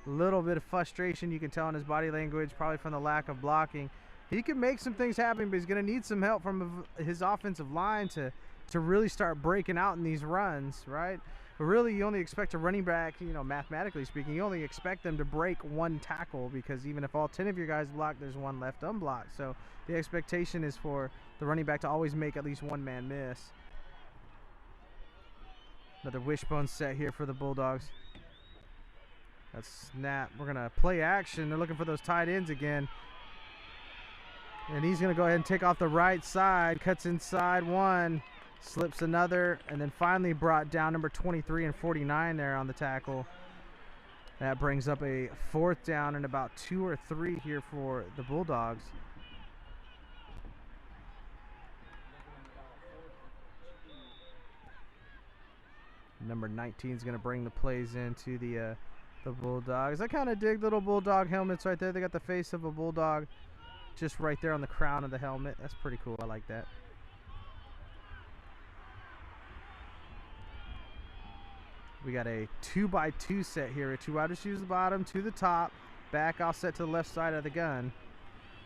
A little bit of frustration you can tell in his body language, probably from the lack of blocking. He can make some things happen, but he's going to need some help from his offensive line to really start breaking out in these runs, right? But really, you only expect a running back, you know, mathematically speaking, you only expect them to break one tackle, because even if all 10 of your guys block, there's one left unblocked. So the expectation is for the running back to always make at least one man miss. Another wishbone set here for the Bulldogs. That's snap. We're going to play action. They're looking for those tight ends again. And he's going to go ahead and take off the right side. Cuts inside one. Slips another. And then finally brought down number 23 and 49 there on the tackle. That brings up a 4th down and about 2 or 3 here for the Bulldogs. Number 19 is going to bring the plays into the Bulldogs. I kind of dig little Bulldog helmets right there. They got the face of a Bulldog just right there on the crown of the helmet. That's pretty cool. I like that. We got a 2x2 set here. 2 wide receivers at the bottom, 2 to the top. Back offset to the left side of the gun.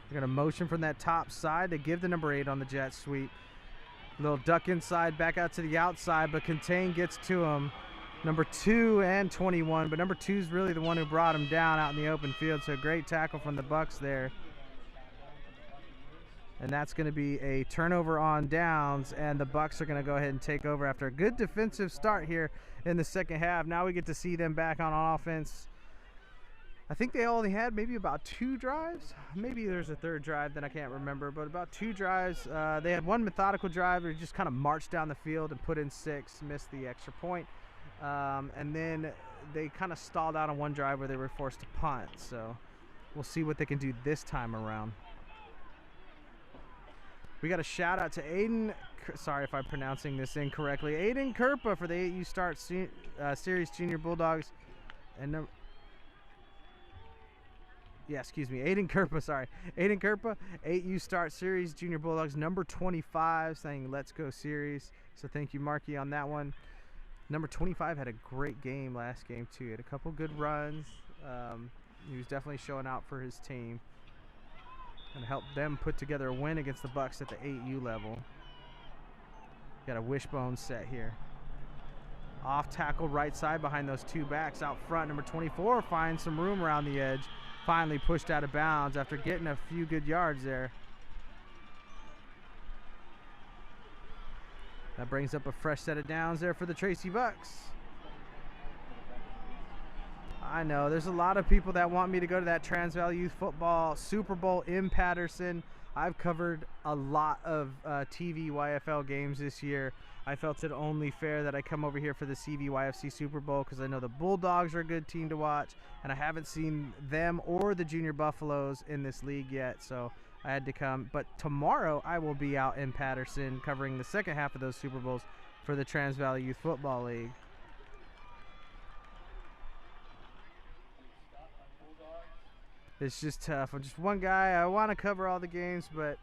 They're going to motion from that top side to give the number 8 on the jet sweep. Little duck inside, back out to the outside, but Contain gets to him. Number 2 and 21, but number 2 is really the one who brought him down out in the open field. So great tackle from the Bucks there. And that's going to be a turnover on downs, and the Bucks are going to go ahead and take over after a good defensive start here in the second half. Now we get to see them back on offense. I think they only had maybe about 2 drives. Maybe there's a 3rd drive that I can't remember, but about 2 drives. They had one methodical drive where they just kind of marched down the field and put in 6, missed the extra point. And then they kind of stalled out on one drive where they were forced to punt. So we'll see what they can do this time around. We got a shout out to Aiden. Sorry if I'm pronouncing this incorrectly. Aiden Kerpa for the 8U Start Series Junior Bulldogs. And Aiden Kerpa, sorry. Aiden Kerpa, 8U Start Series Junior Bulldogs, number 25, saying let's go Ceres. So thank you, Marky, on that one. Number 25 had a great game last game, too. He had a couple good runs. He was definitely showing out for his team and helped them put together a win against the Bucks at the 8U level. Got a wishbone set here. Off tackle right side behind those 2 backs out front. Number 24 finds some room around the edge. Finally pushed out of bounds after getting a few good yards there. That brings up a fresh set of downs there for the Tracy Bucks. I know there's a lot of people that want me to go to that Trans Valley Youth Football Super Bowl in Patterson. I've covered a lot of TVYFL games this year. I felt it only fair that I come over here for the CVYFC Super Bowl because I know the Bulldogs are a good team to watch, and I haven't seen them or the Junior Buffaloes in this league yet, so I had to come. But tomorrow I will be out in Patterson covering the second half of those Super Bowls for the Trans Valley Youth Football League. It's just tough. I'm just one guy. I want to cover all the games, but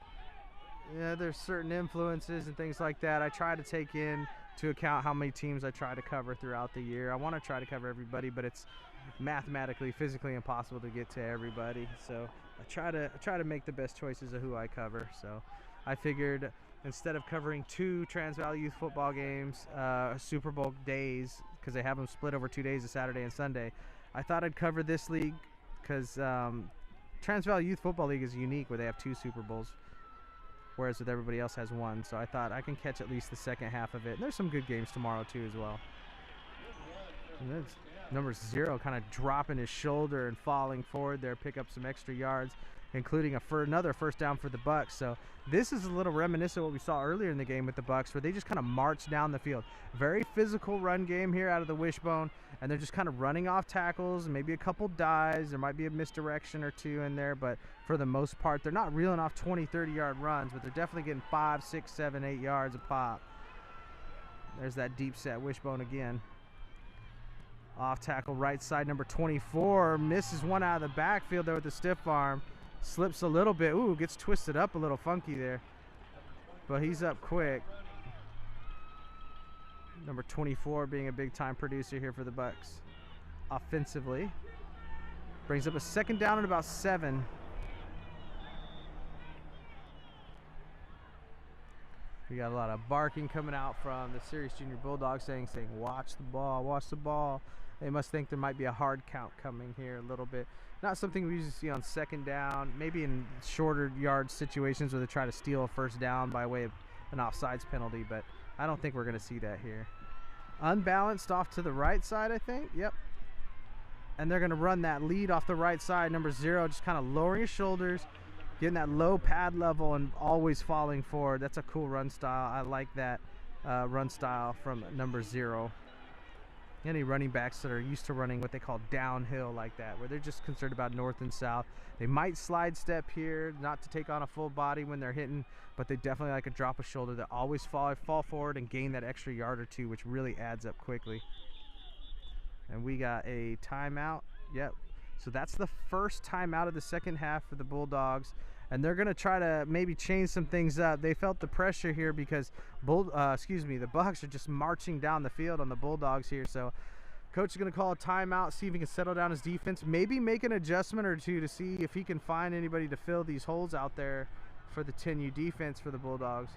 yeah, there's certain influences and things like that. I try to take into account how many teams I try to cover throughout the year. I want to try to cover everybody, but it's mathematically, physically impossible to get to everybody. So I try to make the best choices of who I cover. So I figured instead of covering 2 Trans Valley Youth football games, Super Bowl days, because they have them split over 2 days, a Saturday and Sunday, I thought I'd cover this league because Trans Valley Youth Football League is unique where they have 2 Super Bowls, whereas with everybody else has 1. So I thought I can catch at least the second half of it. And there's some good games tomorrow too as well. And number 0 kind of dropping his shoulder and falling forward there, pick up some extra yards. including another first down for the Bucks. So this is a little reminiscent of what we saw earlier in the game with the Bucks, where they just kind of march down the field. Very physical run game here out of the wishbone, and they're just kind of running off tackles, maybe a couple dives. There might be a misdirection or two in there, but for the most part, they're not reeling off 20, 30-yard runs, but they're definitely getting 5, 6, 7, 8 yards a pop. There's that deep set wishbone again. Off tackle right side, number 24, misses one out of the backfield there with the stiff arm. Slips a little bit. Ooh, gets twisted up a little funky there. But he's up quick. Number 24 being a big-time producer here for the Bucks. Offensively. Brings up a second down at about 7. We got a lot of barking coming out from the Ceres Junior Bulldogs saying watch the ball, watch the ball. They must think there might be a hard count coming here a little bit. Not something we usually see on second down, maybe in shorter yard situations where they try to steal a first down by way of an offsides penalty, but I don't think we're going to see that here. Unbalanced off to the right side, I think. Yep. And they're going to run that lead off the right side. Number 0 just kind of lowering his shoulders, getting that low pad level and always falling forward. That's a cool run style. I like that run style from number 0. Any running backs that are used to running what they call downhill like that, where they're just concerned about north and south. They might slide step here, not to take on a full body when they're hitting, but they definitely like a drop of shoulder that always fall forward and gain that extra yard or two, which really adds up quickly. And we got a timeout. Yep. So that's the first timeout of the second half for the Bulldogs. And they're going to try to maybe change some things up. They felt the pressure here because the Bucks are just marching down the field on the Bulldogs here. So coach is going to call a timeout, see if he can settle down his defense, maybe make an adjustment or two to see if he can find anybody to fill these holes out there for the 10U defense for the Bulldogs.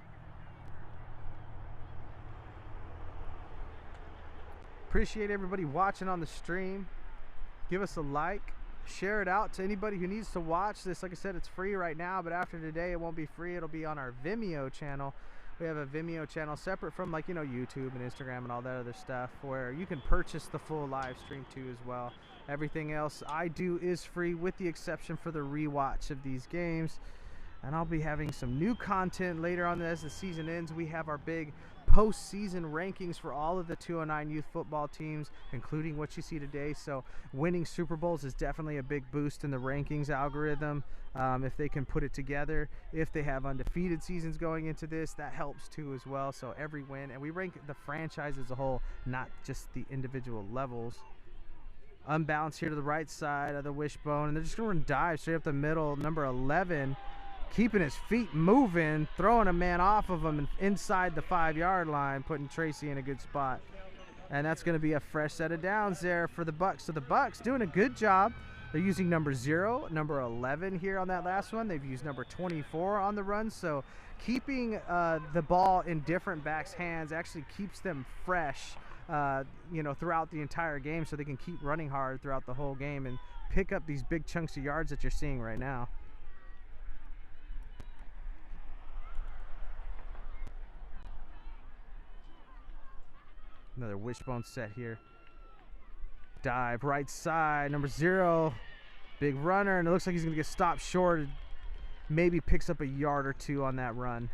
Appreciate everybody watching on the stream. Give us a like. Share it out to anybody who needs to watch this. Like I said, it's free right now, but after today it won't be free. It'll be on our Vimeo channel. We have a Vimeo channel separate from, like, YouTube and Instagram and all that other stuff, where you can purchase the full live stream too as well. Everything else I do is free, with the exception for the rewatch of these games. And I'll be having some new content later on as the season ends. We have our big postseason rankings for all of the 209 youth football teams, including what you see today. So winning Super Bowls is definitely a big boost in the rankings algorithm. If they can put it together, if they have undefeated seasons going into this, that helps too as well. So every win, and we rank the franchise as a whole, not just the individual levels. Unbalanced here to the right side of the wishbone, and they're just going to dive straight up the middle. Number 11 keeping his feet moving, throwing a man off of him inside the 5-yard line, putting Tracy in a good spot. And that's going to be a fresh set of downs there for the Bucks. So the Bucks doing a good job. They're using number 0, number 11 here on that last one. They've used number 24 on the run. So keeping the ball in different backs' hands actually keeps them fresh, throughout the entire game, so they can keep running hard throughout the whole game and pick up these big chunks of yards that you're seeing right now. Another wishbone set here. Dive right side, number 0, big runner, and it looks like he's gonna get stopped short. Maybe picks up a yard or 2 on that run.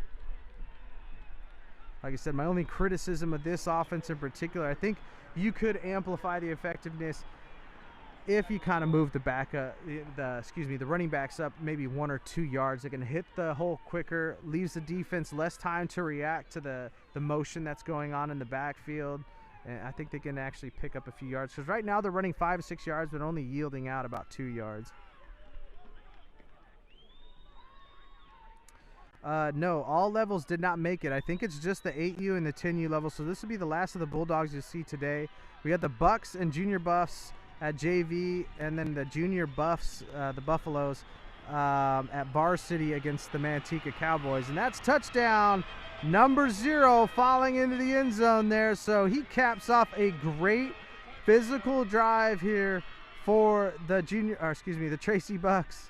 Like I said, my only criticism of this offense in particular, I think you could amplify the effectiveness if you kind of move the running backs up maybe 1 or 2 yards. They can hit the hole quicker, leaves the defense less time to react to the motion that's going on in the backfield. And I think they can actually pick up a few yards, because right now they're running 5 or 6 yards but only yielding out about 2 yards. No, all levels did not make it. I think it's just the 8U and the 10U level. So this will be the last of the Bulldogs you see today. We had the Bucks and Junior Buffs at JV, and then the Junior Buffs, the Buffaloes, at varsity against the Manteca Cowboys. And that's touchdown number 0, falling into the end zone there. So he caps off a great physical drive here for the the Tracy Bucks.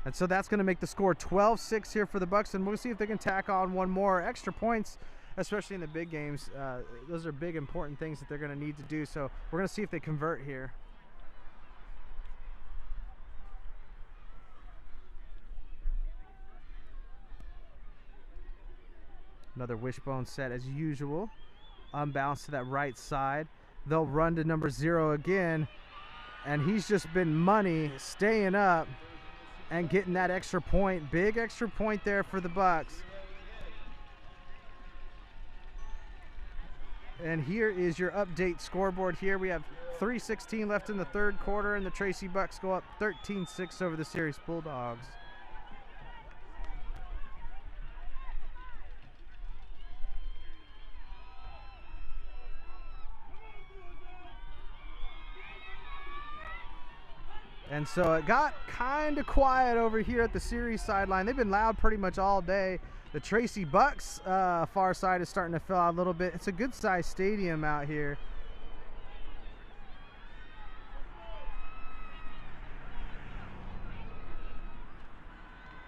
And so that's going to make the score 12-6 here for the Bucks, and we'll see if they can tack on one more. Extra points, especially in the big games, those are big important things that they're going to need to do. So we're going to see if they convert here. Another wishbone set as usual. Unbalanced to that right side. They'll run to number 0 again. And he's just been money, staying up and getting that extra point. Big extra point there for the Bucks. And here is your update scoreboard here. We have 3:16 left in the third quarter, and the Tracy Bucks go up 13-6 over the Ceres Bulldogs. And so it got kind of quiet over here at the Ceres sideline. They've been loud pretty much all day. The Tracy Bucks far side is starting to fill out a little bit. It's a good sized stadium out here.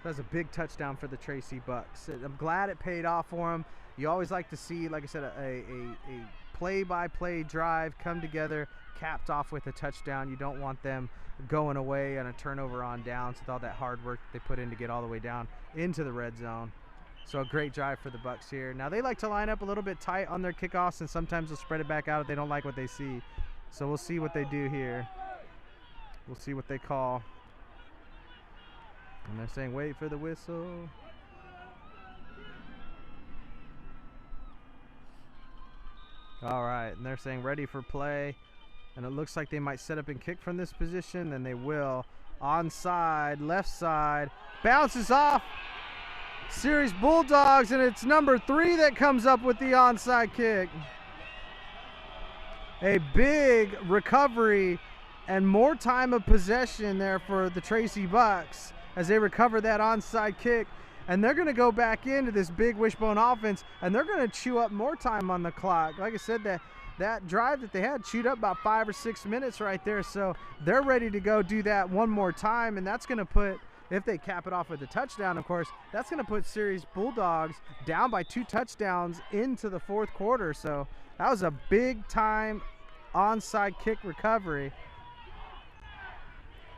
That's a big touchdown for the Tracy Bucks. I'm glad it paid off for them. You always like to see, like I said, a play-by-play drive come together, capped off with a touchdown. You don't want them going away on a turnover on downs with all that hard work they put in to get all the way down into the red zone. So a great drive for the Bucks here. Now they like to line up a little bit tight on their kickoffs, and sometimes they'll spread it back out if they don't like what they see. So we'll see what they do here. We'll see what they call. And they're saying wait for the whistle. All right, and they're saying ready for play. And it looks like they might set up and kick from this position, and they will. Onside, left side, bounces off. Ceres Bulldogs, and it's number 3 that comes up with the onside kick. A big recovery and more time of possession there for the Tracy Bucks as they recover that onside kick. And they're going to go back into this big wishbone offense, and they're going to chew up more time on the clock. Like I said, that drive that they had chewed up about 5 or 6 minutes right there. So they're ready to go do that one more time, and that's going to put, if they cap it off with a touchdown, of course, that's going to put Ceres Bulldogs down by 2 touchdowns into the fourth quarter. So that was a big time onside kick recovery.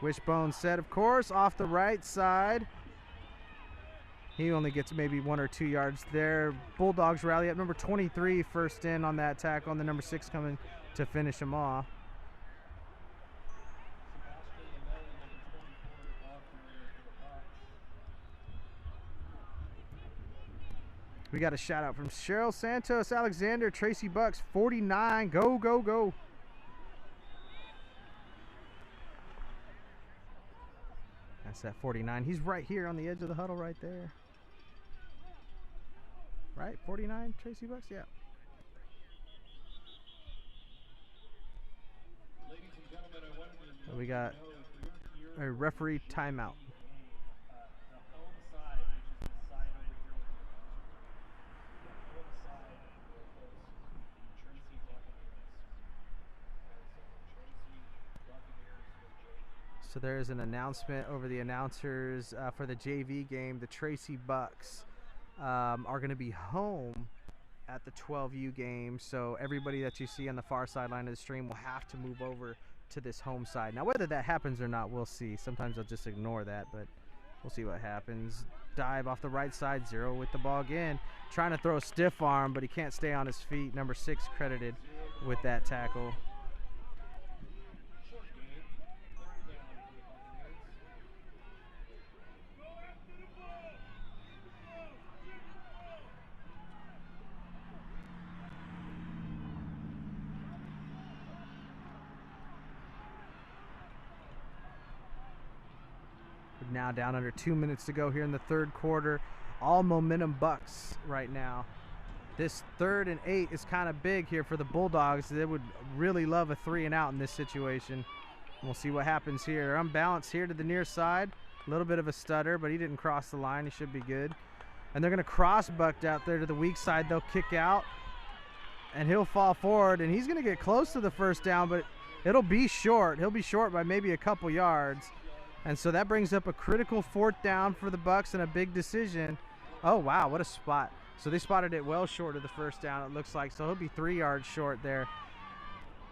Wishbone set, of course, off the right side. He only gets maybe 1 or 2 yards there. Bulldogs rally up. Number 23 first in on that tackle, and the number 6 coming to finish him off. We got a shout out from Cheryl Santos, Alexander, Tracy Bucks, 49. Go, go, go. That's that 49. He's right here on the edge of the huddle right there. Right? 49, Tracy Bucks? Yeah. So we got a referee timeout. So there's an announcement over the announcers for the JV game. The Tracy Bucks are going to be home at the 12U game. So everybody that you see on the far sideline of the stream will have to move over to this home side. Now whether that happens or not, we'll see. Sometimes they'll just ignore that, but we'll see what happens. Dive off the right side, 0 with the ball again. Trying to throw a stiff arm, but he can't stay on his feet. Number 6 credited with that tackle. Now down under 2 minutes to go here in the third quarter. All momentum Bucks right now. This 3rd and 8 is kind of big here for the Bulldogs. They would really love a 3 and out in this situation. We'll see what happens here. Unbalanced here to the near side. A little bit of a stutter, but he didn't cross the line. He should be good. And they're going to cross Bucked out there to the weak side. They'll kick out, and he'll fall forward, and he's going to get close to the first down, but it'll be short. He'll be short by maybe a couple yards. And so that brings up a critical 4th down for the Bucks and a big decision. Oh, wow, what a spot. So they spotted it well short of the first down, it looks like. So he'll be 3 yards short there.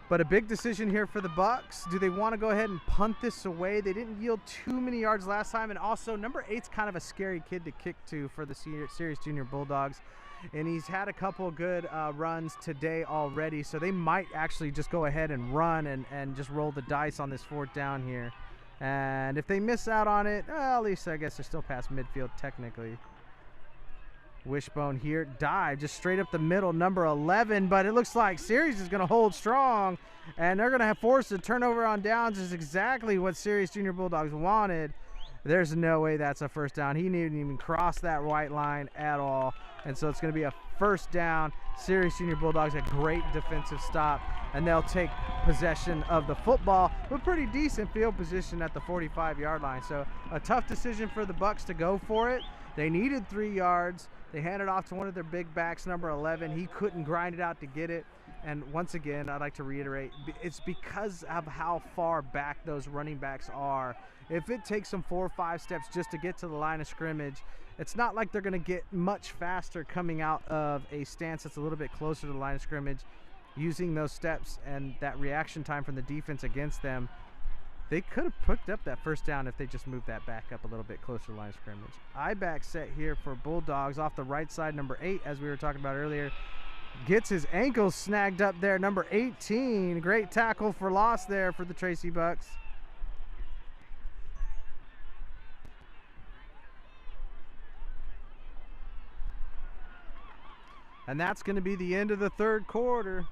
But a big decision here for the Bucks. Do they want to go ahead and punt this away? They didn't yield too many yards last time. And also, number 8's kind of a scary kid to kick to for the Ceres Junior Bulldogs. and he's had a couple good runs today already, so they might actually just go ahead and run and just roll the dice on this 4th down here. And if they miss out on it, well, at least I guess they're still past midfield technically. Wishbone here, dive just straight up the middle, number 11, but it looks like Ceres is going to hold strong, and they're going to have forced a turnover on downs. Is exactly what Ceres Junior Bulldogs wanted. There's no way that's a first down. He didn't even cross that white line at all, and so it's going to be a first down. Ceres Junior Bulldogs, a great defensive stop, and they'll take possession of the football with pretty decent field position at the 45-yard line. So a tough decision for the Bucks to go for it. They needed 3 yards. They handed off to one of their big backs, number 11. He couldn't grind it out to get it. And once again, I'd like to reiterate, it's because of how far back those running backs are. If it takes them 4 or 5 steps just to get to the line of scrimmage, it's not like they're going to get much faster coming out of a stance that's a little bit closer to the line of scrimmage. Using those steps and that reaction time from the defense against them, they could have picked up that first down if they just moved that back up a little bit closer to the line of scrimmage. I-back set here for Bulldogs off the right side, number 8, as we were talking about earlier. Gets his ankles snagged up there, number 18. Great tackle for loss there for the Tracy Bucks. And that's going to be the end of the 3rd quarter.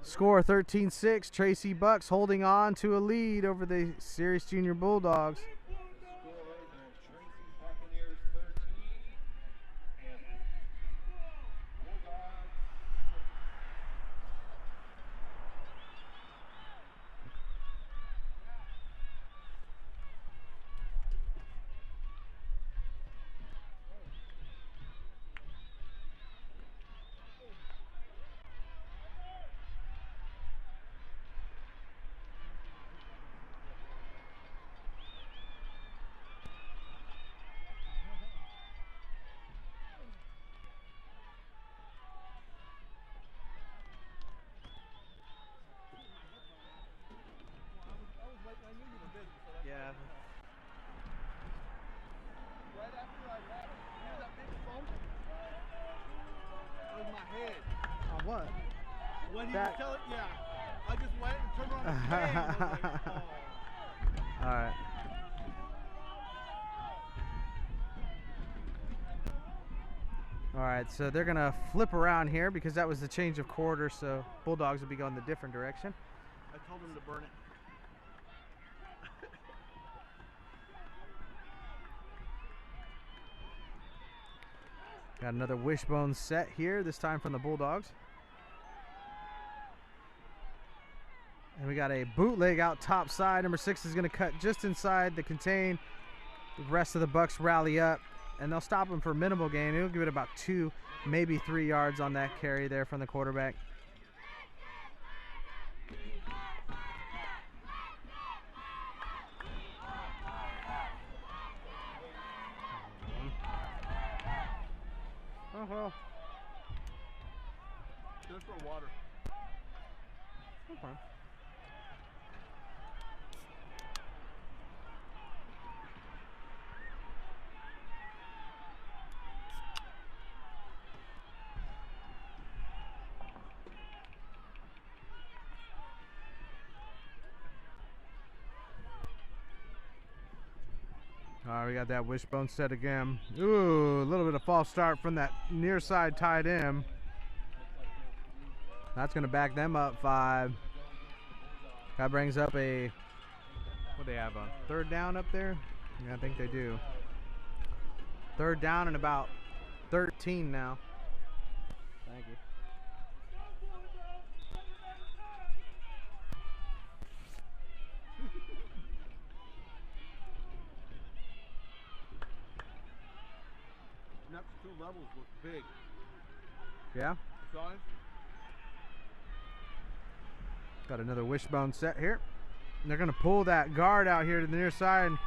Score 13-6. Tracy Bucks holding on to a lead over the Ceres Junior Bulldogs. Yeah. Right after I left, you know that big bump? That was my head. On what? When he That- was telling, yeah. I just went and turned around and bang. I was like, oh. All right. All right, so they're going to flip around here because that was the change of quarter, so Bulldogs will be going the different direction. I told him to burn it. Got another wishbone set here, this time from the Bulldogs. And we got a bootleg out top side. Number 6 is going to cut just inside the contain. The rest of the Bucks rally up, and they'll stop him for minimal gain. He'll give it about 2, maybe 3 yards on that carry there from the quarterback. Oh, well. Just for water. Okay. All right, we got that wishbone set again. Ooh, a little bit of false start from that near side tight end. That's going to back them up 5. That brings up a, what do they have, a 3rd down up there? Yeah, I think they do. 3rd down and about 13 now. Thank you. Next 2 levels look big. Yeah. Size. Got another wishbone set here. And they're going to pull that guard out here to the near side and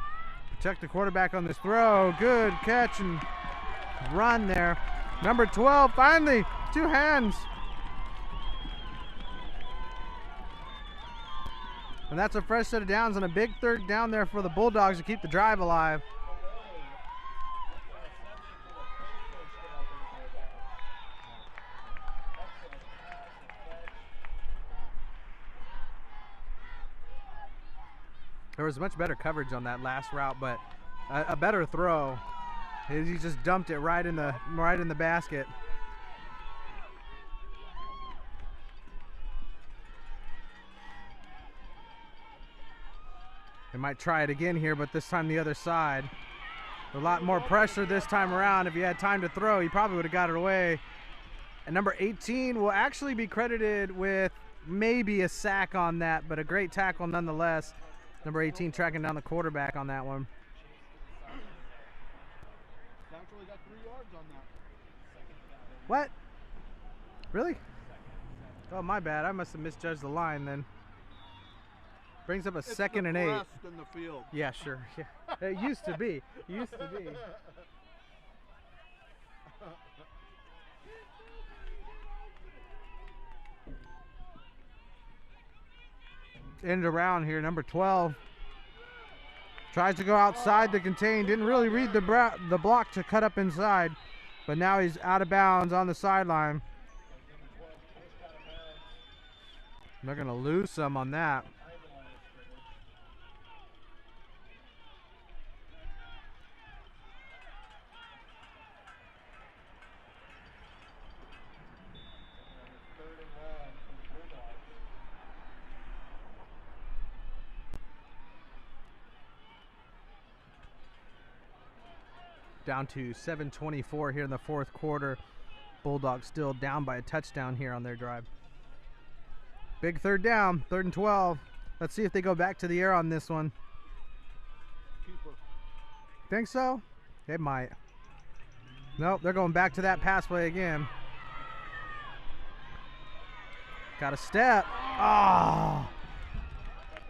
protect the quarterback on this throw. Good catch and run there. Number 12, finally, 2 hands. And that's a fresh set of downs and a big 3rd down there for the Bulldogs to keep the drive alive. There was much better coverage on that last route, but a better throw. He just dumped it right in the basket. They might try it again here, but this time the other side. A lot more pressure this time around. If he had time to throw, he probably would have got it away. And number 18 will actually be credited with maybe a sack on that, but a great tackle nonetheless. Number 18 tracking down the quarterback on that one. Actually got 3 yards on that. What? Really? Oh, my bad. I must have misjudged the line then. Brings up a second and 8. In the field. Yeah, sure. Yeah. It used to be. Used to be. End around here, number 12. Tries to go outside the contain. Didn't really read the block to cut up inside. But now he's out of bounds on the sideline. They're going to lose some on that. Down to 7:24 here in the 4th quarter. Bulldogs still down by a touchdown here on their drive. Big 3rd down, 3rd and 12. Let's see if they go back to the air on this one. Keeper. Think so? It might. Nope, they're going back to that pass play again. Got a step. Oh!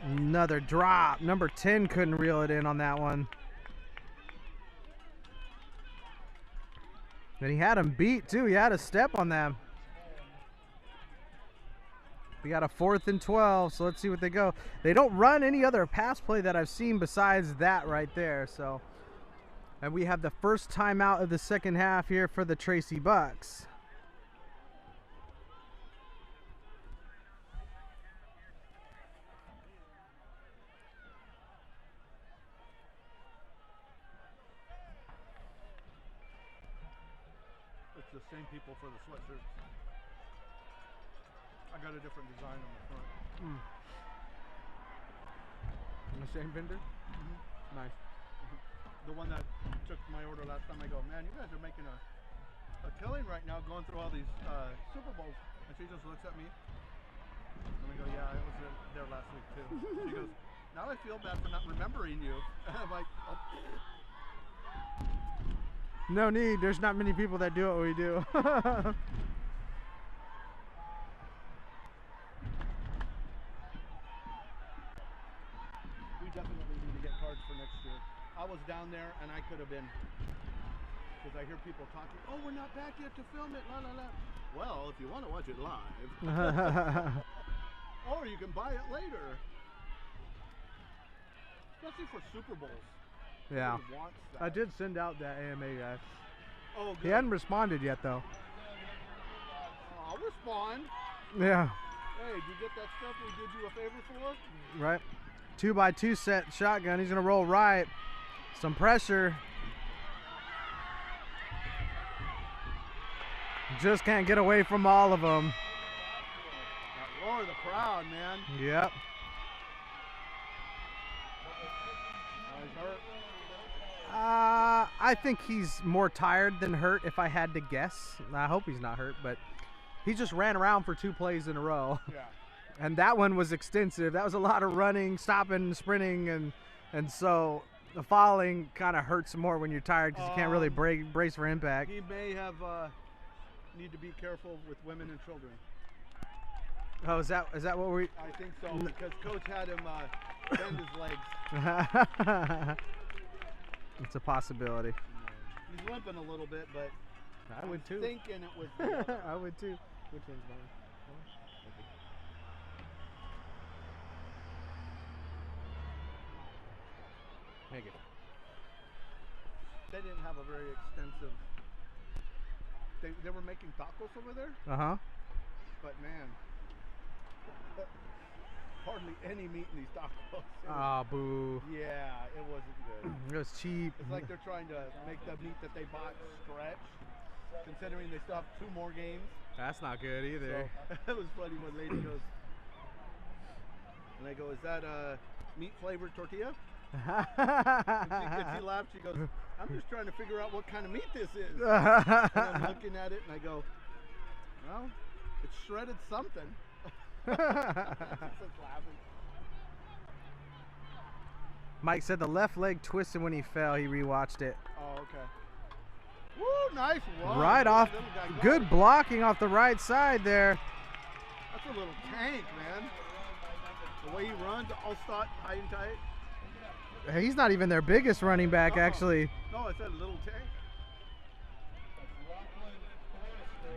Another drop. Number 10 couldn't reel it in on that one. And he had him beat too. He had a step on them. We got a 4th and 12, so let's see what they go. They don't run any other pass play that I've seen besides that right there. So, and we have the first timeout of the 2nd half here for the Tracy Bucks. The same people for the sweatshirts. I got a different design on the front. The same vendor? Nice. The one that took my order last time, I go, man, you guys are making a killing right now going through all these Super Bowls. And she just looks at me. And I go, yeah, I was there last week too. She goes, now I feel bad for not remembering you. And I'm like, oh. No need. There's not many people that do what we do. We definitely need to get cards for next year. I was down there and I could have been, because I hear people talking, oh, we're not back yet to film it, la la la. Well, if you want to watch it live, or you can buy it later. Especially for Super Bowls. Yeah, I did send out that AMA guy. Oh, good. He hadn't responded yet, though. I'll respond. Yeah. Hey, did you get that stuff we did you a favor for? Right. 2x2 set shotgun. He's going to roll right. Some pressure. Just can't get away from all of them. That roar of the crowd, man. Yep. He's hurt. I think he's more tired than hurt, if I had to guess. I hope he's not hurt, but he just ran around for 2 plays in a row. Yeah. And that one was extensive. That was a lot of running, stopping, sprinting, and so the falling kind of hurts more when you're tired because you can't really brace for impact. He may have need to be careful with women and children. Oh, is that what we? I think so, because Coach had him bend his legs. It's a possibility. He's limping a little bit, but I would too. Thinking it was. I would too. Which one's mine? Thank you. They didn't have a very extensive. They were making tacos over there. Uh huh. But man, hardly any meat in these tacos. Ah, boo. Yeah, it wasn't good. It was cheap. It's like they're trying to make the meat that they bought stretch, considering they still have 2 more games. That's not good either. So, it was funny when lady goes, and I go, "Is that a meat flavored tortilla?" and she laughed. She goes, "I'm just trying to figure out what kind of meat this is." And I'm looking at it and I go, "Well, it's shredded something." She's just laughing. Mike said the left leg twisted when he fell. He rewatched it. Oh, okay. Woo, nice run. Right off. Good blocking off the right side there. That's a little tank, man. The way he runs, all start high and tight. He's not even their biggest running back, actually. No, I said little tank.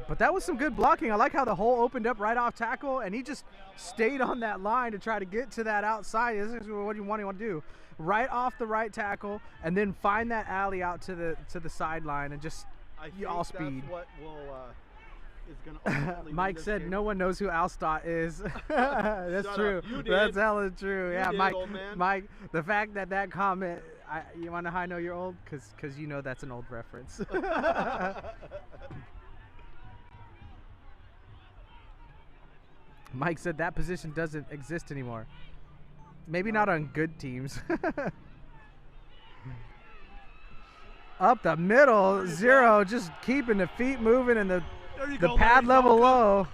But that was some good blocking. I like how the hole opened up right off tackle, and he just stayed on that line to try to get to that outside. This is what you want to do. Right off the right tackle, and then find that alley out to the sideline, and just all speed. That's what will is gonna Mike said game. No one knows who Alstott is. That's Shut true. Up. You did. That's hella true. You yeah, did, Mike. old man. Mike, the fact that comment, you want to know how I know you're old? Cause you know that's an old reference. Mike said that position doesn't exist anymore. Maybe not on good teams. Up the middle, 0, just keeping the feet moving and the pad level low.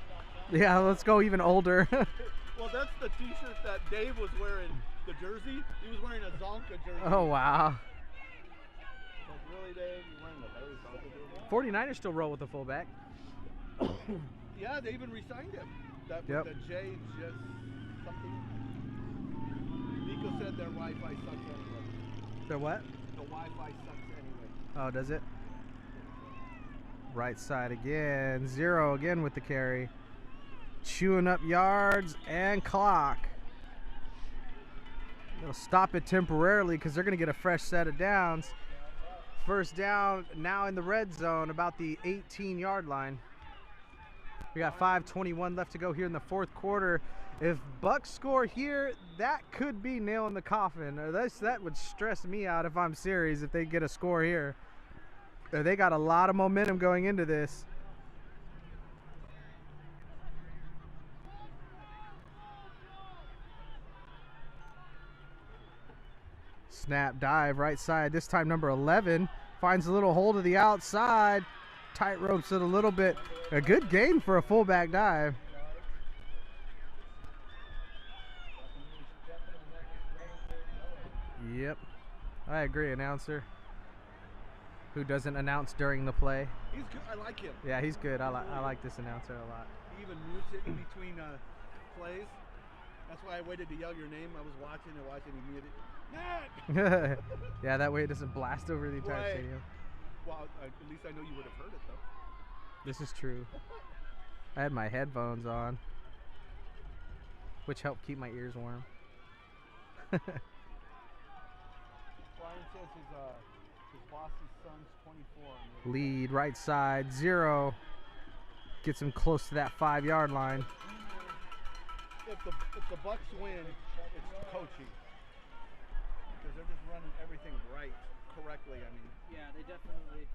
Yeah, let's go even older. Well, that's the t-shirt that Dave was wearing, the jersey. He was wearing a Zonka jersey. Oh, wow. Like, really, Dave? You're wearing a Zonka jersey? 49ers still roll with the fullback. Yeah, they even re-signed him. That Yep. The J just something. Nico said their Wi-Fi sucks anyway. Their what? The Wi-Fi sucks anyway. Oh, does it? Right side again. 0 again with the carry. Chewing up yards and clock. They'll stop it temporarily because they're going to get a fresh set of downs. First down now in the red zone, about the 18-yard line. We got 5:21 left to go here in the fourth quarter. If Bucks score here, that could be nail in the coffin. That would stress me out if I'm Ceres if they get a score here. They got a lot of momentum going into this. Snap, dive, right side. This time number 11 finds a little hole to the outside. Tight ropes it a little bit. A good gain for a fullback dive. Yep, I agree, announcer. Who doesn't announce during the play. He's good. I like him. Yeah, he's good. I like this announcer a lot. He even mutes it in between plays. That's why I waited to yell your name. I was watching and he muted it. Matt! Yeah, that way it doesn't blast over the entire Right. stadium. Well, at least I know you would have heard it though. This is true. I had my headphones on, which helped keep my ears warm. Brian says his boss's son's 24. Lead right side, 0. Gets him close to that 5-yard line. If the Bucks win, it's coaching because they're just running everything right, correctly. I mean, yeah, they definitely.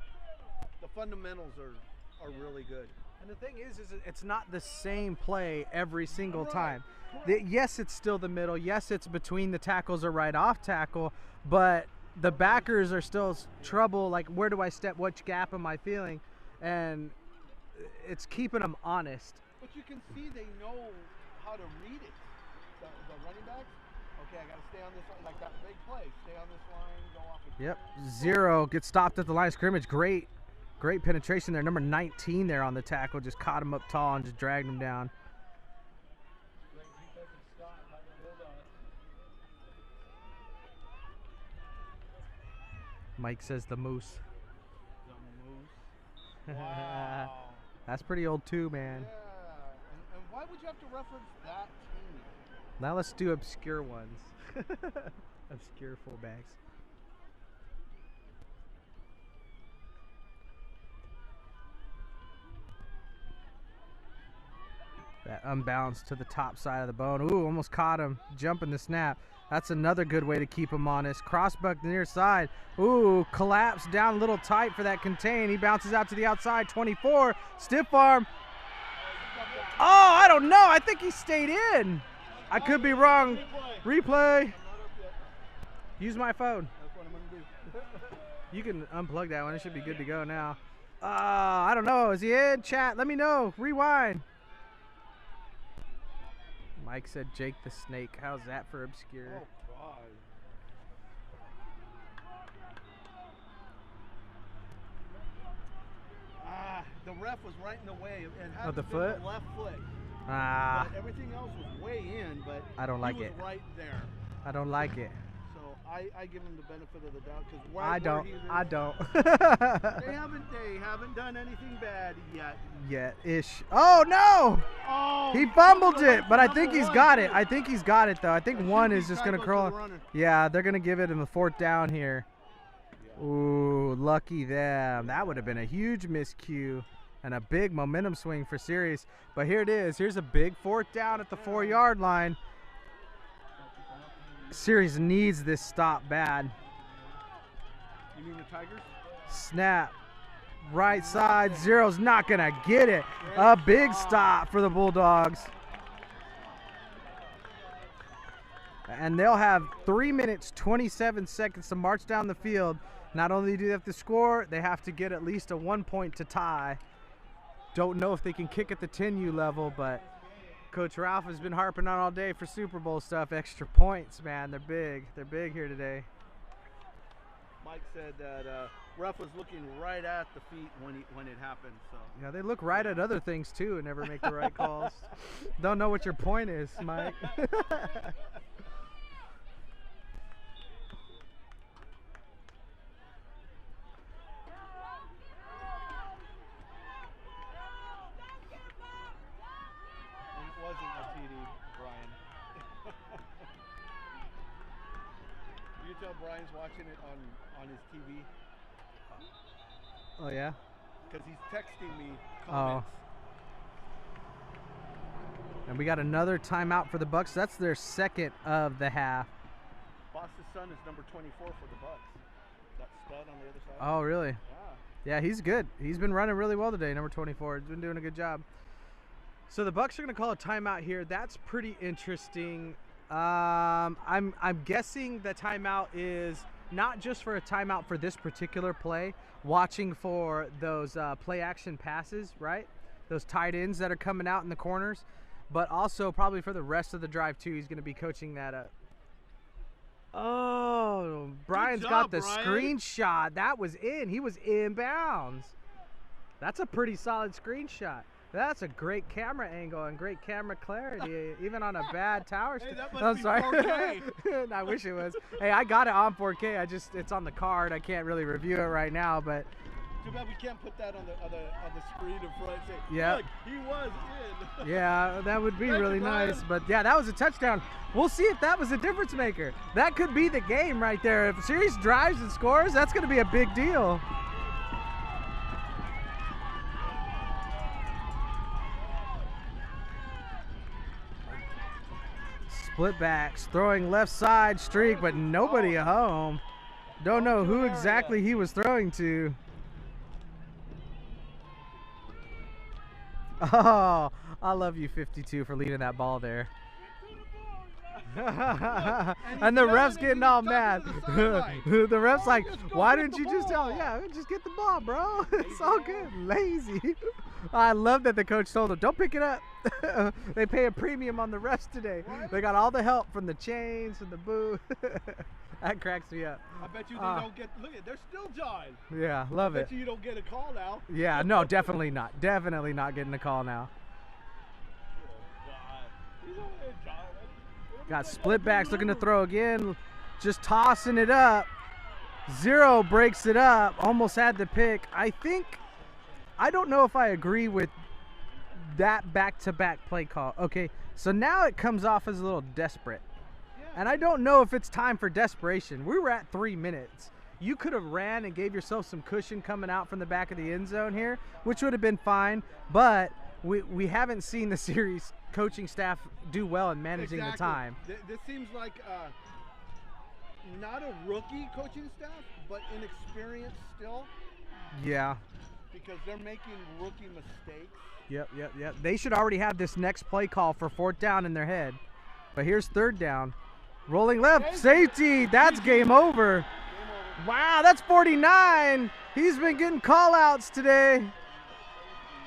The fundamentals are really good. And the thing is it's not the same play every single Right. time. Correct. Yes, it's still the middle. Yes, it's between the tackles or right off tackle, but the backers are still trouble. Like, where do I step? Which gap am I feeling? And it's keeping them honest. But you can see they know how to read it. The running backs, okay, I got to stay on this line, like that big play. Stay on this line, go off. Yep, 0 gets stopped at the line of scrimmage. Great penetration there. Number 19 there on the tackle, just caught him up tall and just dragged him down. Mike says the moose. The moose. Wow. That's pretty old too, man. Yeah, and why would you have to reference that team? Now let's do obscure ones. Obscure fullbacks. That unbalanced to the top side of the bone. Ooh, almost caught him jumping the snap. That's another good way to keep him honest. Crossbuck near side. Ooh, collapse down a little tight for that contain. He bounces out to the outside. 24, stiff arm. Oh, I don't know. I think he stayed in. I could be wrong. Replay. Use my phone. That's what I'm gonna do. You can unplug that one. It should be good to go now. I don't know. Is he in? Chat, let me know. Rewind. Mike said Jake the Snake. How's that for obscure? Oh, God. The ref was right in the way. It had the been foot? the left foot. Ah, But everything else was way in, but I don't like he was it. right there. I don't like it. So I give him the benefit of the doubt because I don't. I don't. They haven't done anything bad yet. Yet-ish. Oh, no! Oh, He fumbled number it, but I think one, he's got too. it. I think he's got it, though. I think It one should is be just going to Tybo curl. the runner. Yeah, they're going to give it in the 4th down here. Ooh, lucky them. That would have been a huge miscue and a big momentum swing for Ceres. But here it is. Here's a big 4th down at the 4-yard line. Ceres needs this stop bad. You mean the Tigers? Snap. Right side. Zero's not going to get it. A big stop for the Bulldogs. And they'll have 3 minutes, 27 seconds to march down the field. Not only do they have to score, they have to get at least a 1 point to tie. Don't know if they can kick at the 10U level, but Coach Ralph has been harping on all day for Super Bowl stuff. Extra points, man. They're big. They're big here today. Mike said that ref was looking right at the feet when it happened. So Yeah, they look right at other things too and never make the right calls. Don't know what your point is, Mike. it wasn't a TD, Brian. You can tell Brian's watching it on his TV Oh, yeah? because he's texting me Oh. comments. And we got another timeout for the Bucks. That's their 2nd of the half. Boss's son is number 24 for the Bucks. That stud on the other side. Oh, really? Yeah. Yeah, he's good. He's been running really well today, number 24. He's been doing a good job. So the Bucks are going to call a timeout here. That's pretty interesting. I'm guessing the timeout is not just for a timeout for this particular play, watching for those play action passes, right? Those tight ends that are coming out in the corners, but also probably for the rest of the drive too. He's going to be coaching that up. Oh, Brian's got the screenshot. That was in. He was inbounds. That's a pretty solid screenshot. That's a great camera angle and great camera clarity, even on a bad tower. Hey, that must I'm be sorry. 4K. I wish it was. Hey, I got it on 4K. It's on the card. I can't really review it right now, but Too bad we can't put that on the screen in front. Say, yeah. Look, he was in. yeah, that would be Thank really you, Brian. nice. But yeah, that was a touchdown. We'll see if that was a difference maker. That could be the game right there. If Ceres drives and scores, that's going to be a big deal. Split backs, throwing left side streak, but nobody at home. Don't know who exactly he was throwing to. Oh, I love you, 52, for leading that ball there. And the ref's getting all mad. The ref's like, why didn't you just tell? Yeah, just get the ball, bro. It's all good. Lazy. I love that the coach told him, don't pick it up. They pay a premium on the refs today. They got all the help from the chains and the boo. That cracks me up. I bet you they don't get. Look at, they're still jawing. Yeah, love I it. bet you don't get a call now. Yeah, no, definitely not. Definitely not getting a call now. He's over there jawing. Got split backs looking to throw again. Just tossing it up. Zero breaks it up. Almost had the pick. I don't know if I agree with that back-to-back play call. Okay, so now it comes off as a little desperate. And I don't know if it's time for desperation. We were at 3 minutes. You could have ran and gave yourself some cushion coming out from the back of the end zone here, which would have been fine. But we haven't seen the series coaching staff do well in managing the time. This seems like not a rookie coaching staff, but inexperienced still. Yeah. Because they're making rookie mistakes. Yep. They should already have this next play call for 4th down in their head. But here's 3rd down. Rolling left, safety. That's game over. Wow, that's 49. He's been getting call-outs today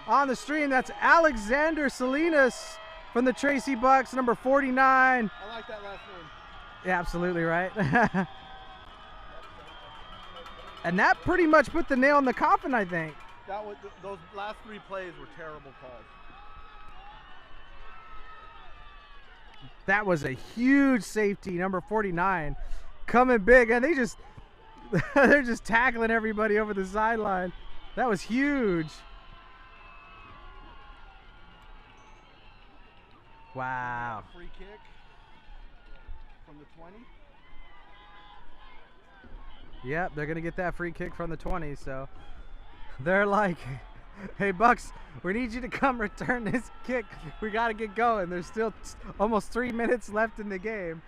on the stream. That's Alexander Salinas from the Tracy Bucks, number 49. I like that last name. Yeah, absolutely right. And that pretty much put the nail in the coffin, I think. That was, those last 3 plays were terrible calls. That was a huge safety, number 49, coming big, and they're just tackling everybody over the sideline. That was huge. Wow. Free kick from the 20. Yep, they're gonna get that free kick from the 20. So they're like, hey Bucks, we need you to come return this kick. We gotta get going. There's still almost 3 minutes left in the game.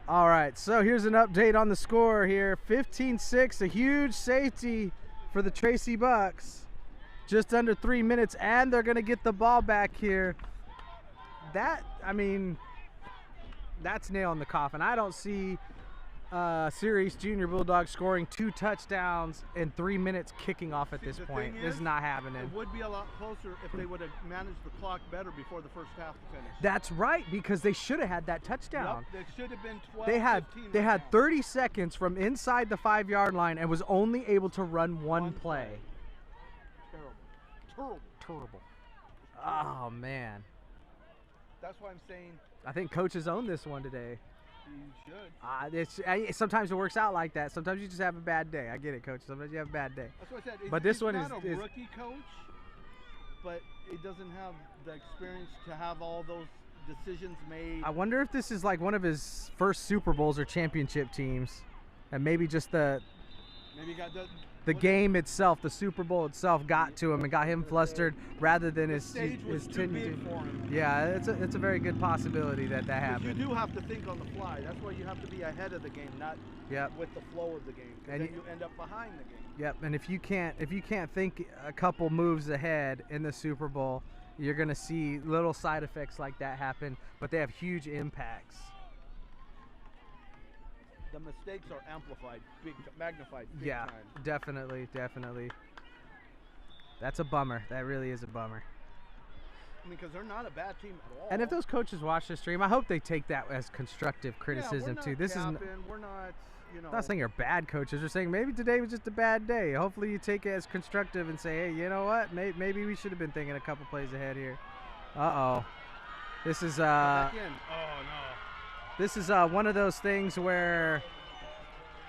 All right, so here's an update on the score here. 15-6, a huge safety for the Tracy Bucks. Just under 3 minutes, and they're gonna get the ball back here. That, I mean, that's nail in the coffin. I don't see Ceres Junior Bulldogs scoring 2 touchdowns in 3 minutes kicking off at this point. This is not happening. It would be a lot closer if they would have managed the clock better before the first half finished. That's right, because they should have had that touchdown. Yep, they should have been 12, They had 30 seconds from inside the 5-yard line and was only able to run one play. Terrible. Oh man. That's why I'm saying I think coaches own this one today. You should. Sometimes it works out like that. Sometimes you just have a bad day. I get it, coach. Sometimes you have a bad day. That's what I said. But this one is is a rookie coach, but it doesn't have the experience to have all those decisions made. I wonder if this is like one of his first Super Bowls or championship teams, and maybe just the game itself, the Super Bowl itself, got to him and got him flustered rather than his tenure. Yeah, it's a very good possibility that happened. You do have to think on the fly. That's why you have to be ahead of the game, not with the flow of the game. And then you end up behind the game. Yep. And if you can't think a couple moves ahead in the Super Bowl, you're gonna see little side effects like that happen, but they have huge impacts. The mistakes are amplified, magnified. Big Yeah, time. definitely. That's a bummer. That really is a bummer. I mean, because they're not a bad team at all. And if those coaches watch the stream, I hope they take that as constructive criticism too. We're not, I'm not saying you're bad coaches. We're saying maybe today was just a bad day. Hopefully you take it as constructive and say, hey, you know what? Maybe we should have been thinking a couple plays ahead here. Uh-oh. This is back in. Oh no. This is one of those things where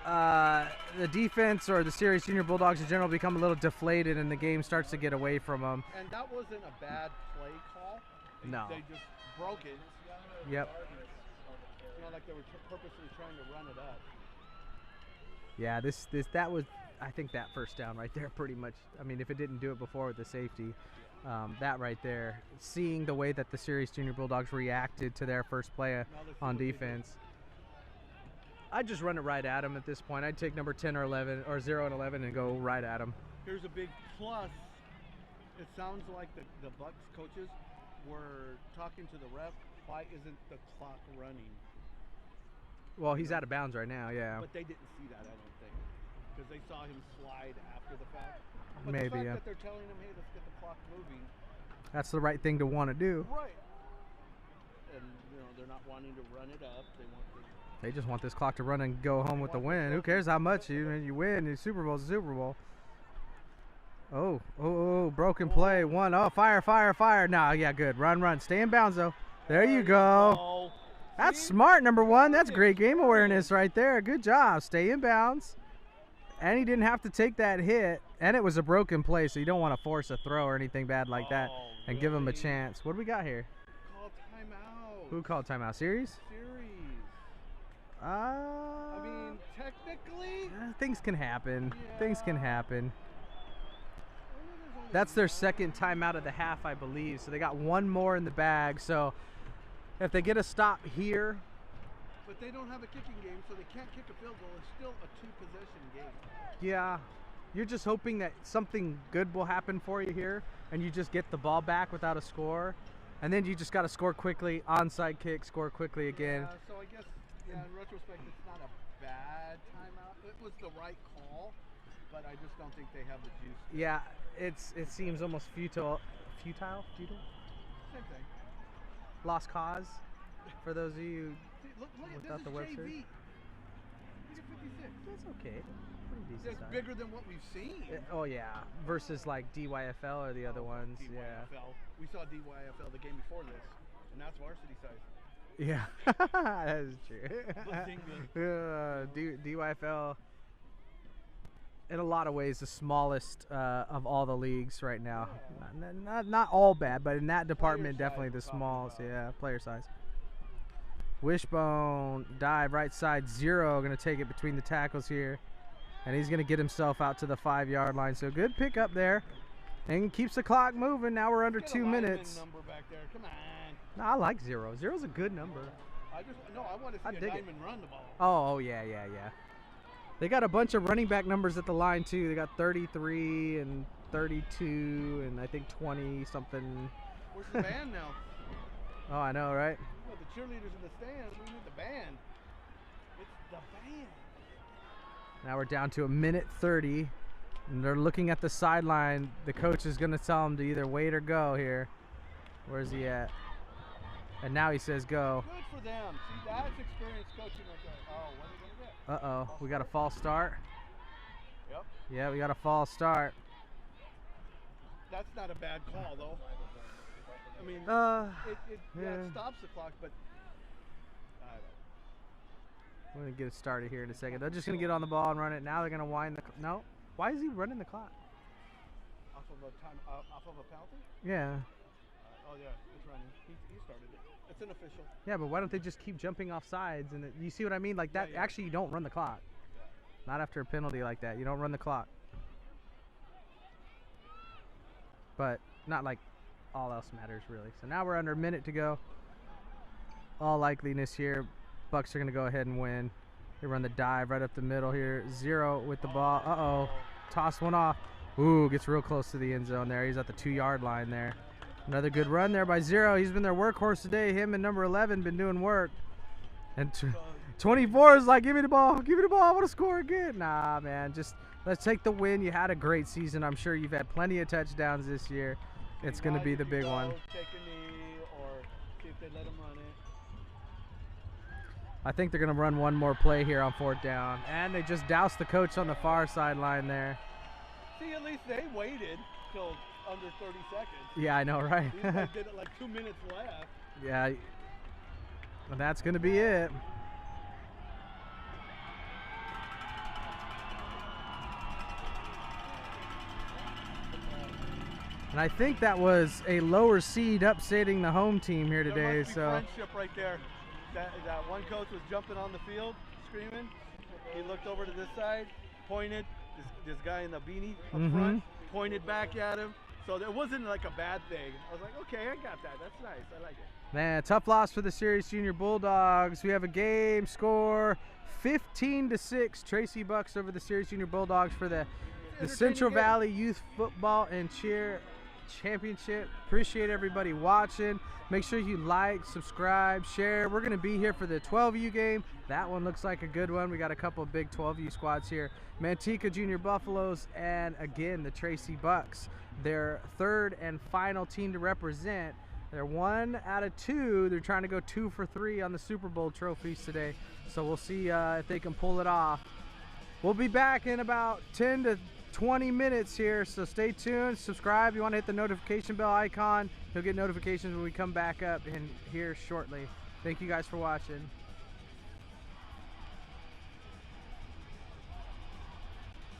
the defense or the Ceres Junior Bulldogs in general become a little deflated and the game starts to get away from them. And that wasn't a bad play call. No. They just broke it. Yep. It's not like they were purposely trying to run it up. Yeah, that was, I think that first down right there pretty much, I mean, if it didn't do it before with the safety, that right there, seeing the way that the Ceres Junior Bulldogs reacted to their first play on defense, I'd just run it right at them at this point. I'd take number 10 or 11 or 0 and 11 and go right at them. Here's a big plus. It sounds like the Bucks coaches were talking to the ref. Why isn't the clock running? Well, he's out of bounds right now, yeah. But they didn't see that, I don't think, because they saw him slide after the fact. But Maybe, the fact yeah. that they're telling him, hey, let's get the clock moving. That's the right thing to want to do. Right. And, they're not wanting to run it up. They just want this clock to run and go home with the win. Who cares how much you win? The Super Bowl's a Super Bowl. Oh, broken play. One. Oh, fire. No, yeah, good. Run. Stay in bounds, though. There you go. That's smart, number 1. That's great game awareness right there. Good job. Stay in bounds. And he didn't have to take that hit. And it was a broken play, so you don't want to force a throw or anything bad like that and give him a chance. What do we got here? Call timeout. Who called timeout? Ceres? I mean, technically, things can happen. Yeah. Things can happen. There's That's their second time out of the half, I believe. So they got one more in the bag. So if they get a stop here. But they don't have a kicking game, so they can't kick a field goal. It's still a 2-possession game. Yeah. You're just hoping that something good will happen for you here, and you just get the ball back without a score. And then you just got to score quickly, onside kick, score quickly again. Yeah, so I guess, yeah, in retrospect, it's not a bad timeout. It was the right call, but I just don't think they have the juice. Yeah, it seems almost futile. Futile? Same thing. Lost cause for those of you Look without at the this website. JV. Look at 56. That's okay. Pretty decent That's size. bigger than what we've seen. Oh yeah, versus like DYFL or the other ones. TVYFL. Yeah. We saw DYFL the game before this, and that's varsity size. Yeah, that is true. DYFL, in a lot of ways, the smallest of all the leagues right now. Yeah. Not all bad, but in that department, Player definitely the size we're talking smallest. about. Yeah, player size. Wishbone dive right side 0, going to take it between the tackles here, and he's going to get himself out to the 5-yard line. So good pick up there, and keeps the clock moving. Now we're under 2 minutes. Number back there. Come on. No, I like 0. 0's a good number. I want to see a diamond run the ball. Oh yeah. They got a bunch of running back numbers at the line too. They got 33 and 32 and I think 20 something. Where's the band now? Oh, I know, right? Well, the cheerleaders in the stands. We need the band. It's the band. Now we're down to 1:30, and they're looking at the sideline. The coach is going to tell them to either wait or go here. Where's he at? And now he says go. Good for them. See, that's experienced coaching right there. Oh, what are they going to get? Uh-oh, we got a false start. Yep. Yeah, we got a false start. That's not a bad call, though. I mean, it stops the clock, but I don't know. We're going to get it started here in a second. They're just going to get on the ball and run it. Now they're going to wind the no. Why is he running the clock? Off of a penalty? Yeah. Oh yeah, it's running. He started it. It's an official. Yeah, but why don't they just keep jumping off sides? And you see what I mean? Like that. Yeah. Actually, you don't run the clock. Yeah. Not after a penalty like that. You don't run the clock. But not like all else matters really. So now we're under a minute to go. All likeliness here, Bucks are gonna go ahead and win. They run the dive right up the middle here. 0 with the ball. Uh-oh. Toss one off. Ooh, gets real close to the end zone there. He's at the 2-yard line there. Another good run there by 0. He's been their workhorse today. Him and number 11 been doing work. And 24 is like, give me the ball. Give me the ball. I want to score again. Nah, man. Just let's take the win. You had a great season. I'm sure you've had plenty of touchdowns this year. It's going to be the big one. Take a knee or see if they let him run it. I think they're going to run one more play here on 4th down. And they just doused the coach on the far sideline there. See, at least they waited till under 30 seconds. Yeah, I know, right? These guys did it like 2 minutes left. Yeah. And that's going to be it. And I think that was a lower seed upsetting the home team here today. There must be So friendship right there. That one coach was jumping on the field, screaming. He looked over to this side, pointed. This guy in the beanie up front pointed back at him. So it wasn't like a bad thing. I was like, okay, I got that. That's nice. I like it. Man, tough loss for the Ceres Junior Bulldogs. We have a game score 15-6. Tracy Bucks over the Ceres Junior Bulldogs for the Central Valley Youth Football and Cheer Championship. Appreciate everybody watching. Make sure you like, subscribe, share. We're going to be here for the 12U game. That one looks like a good one. We got a couple of big 12U squads here. Manteca Junior Buffaloes and, again, the Tracy Bucks. Their 3rd and final team to represent. They're 1 out of 2. They're trying to go 2 for 3 on the Super Bowl trophies today. So we'll see if they can pull it off. We'll be back in about 10 to 20 minutes here, so stay tuned. Subscribe. You want to hit the notification bell icon. You'll get notifications when we come back up in here shortly. Thank you guys for watching.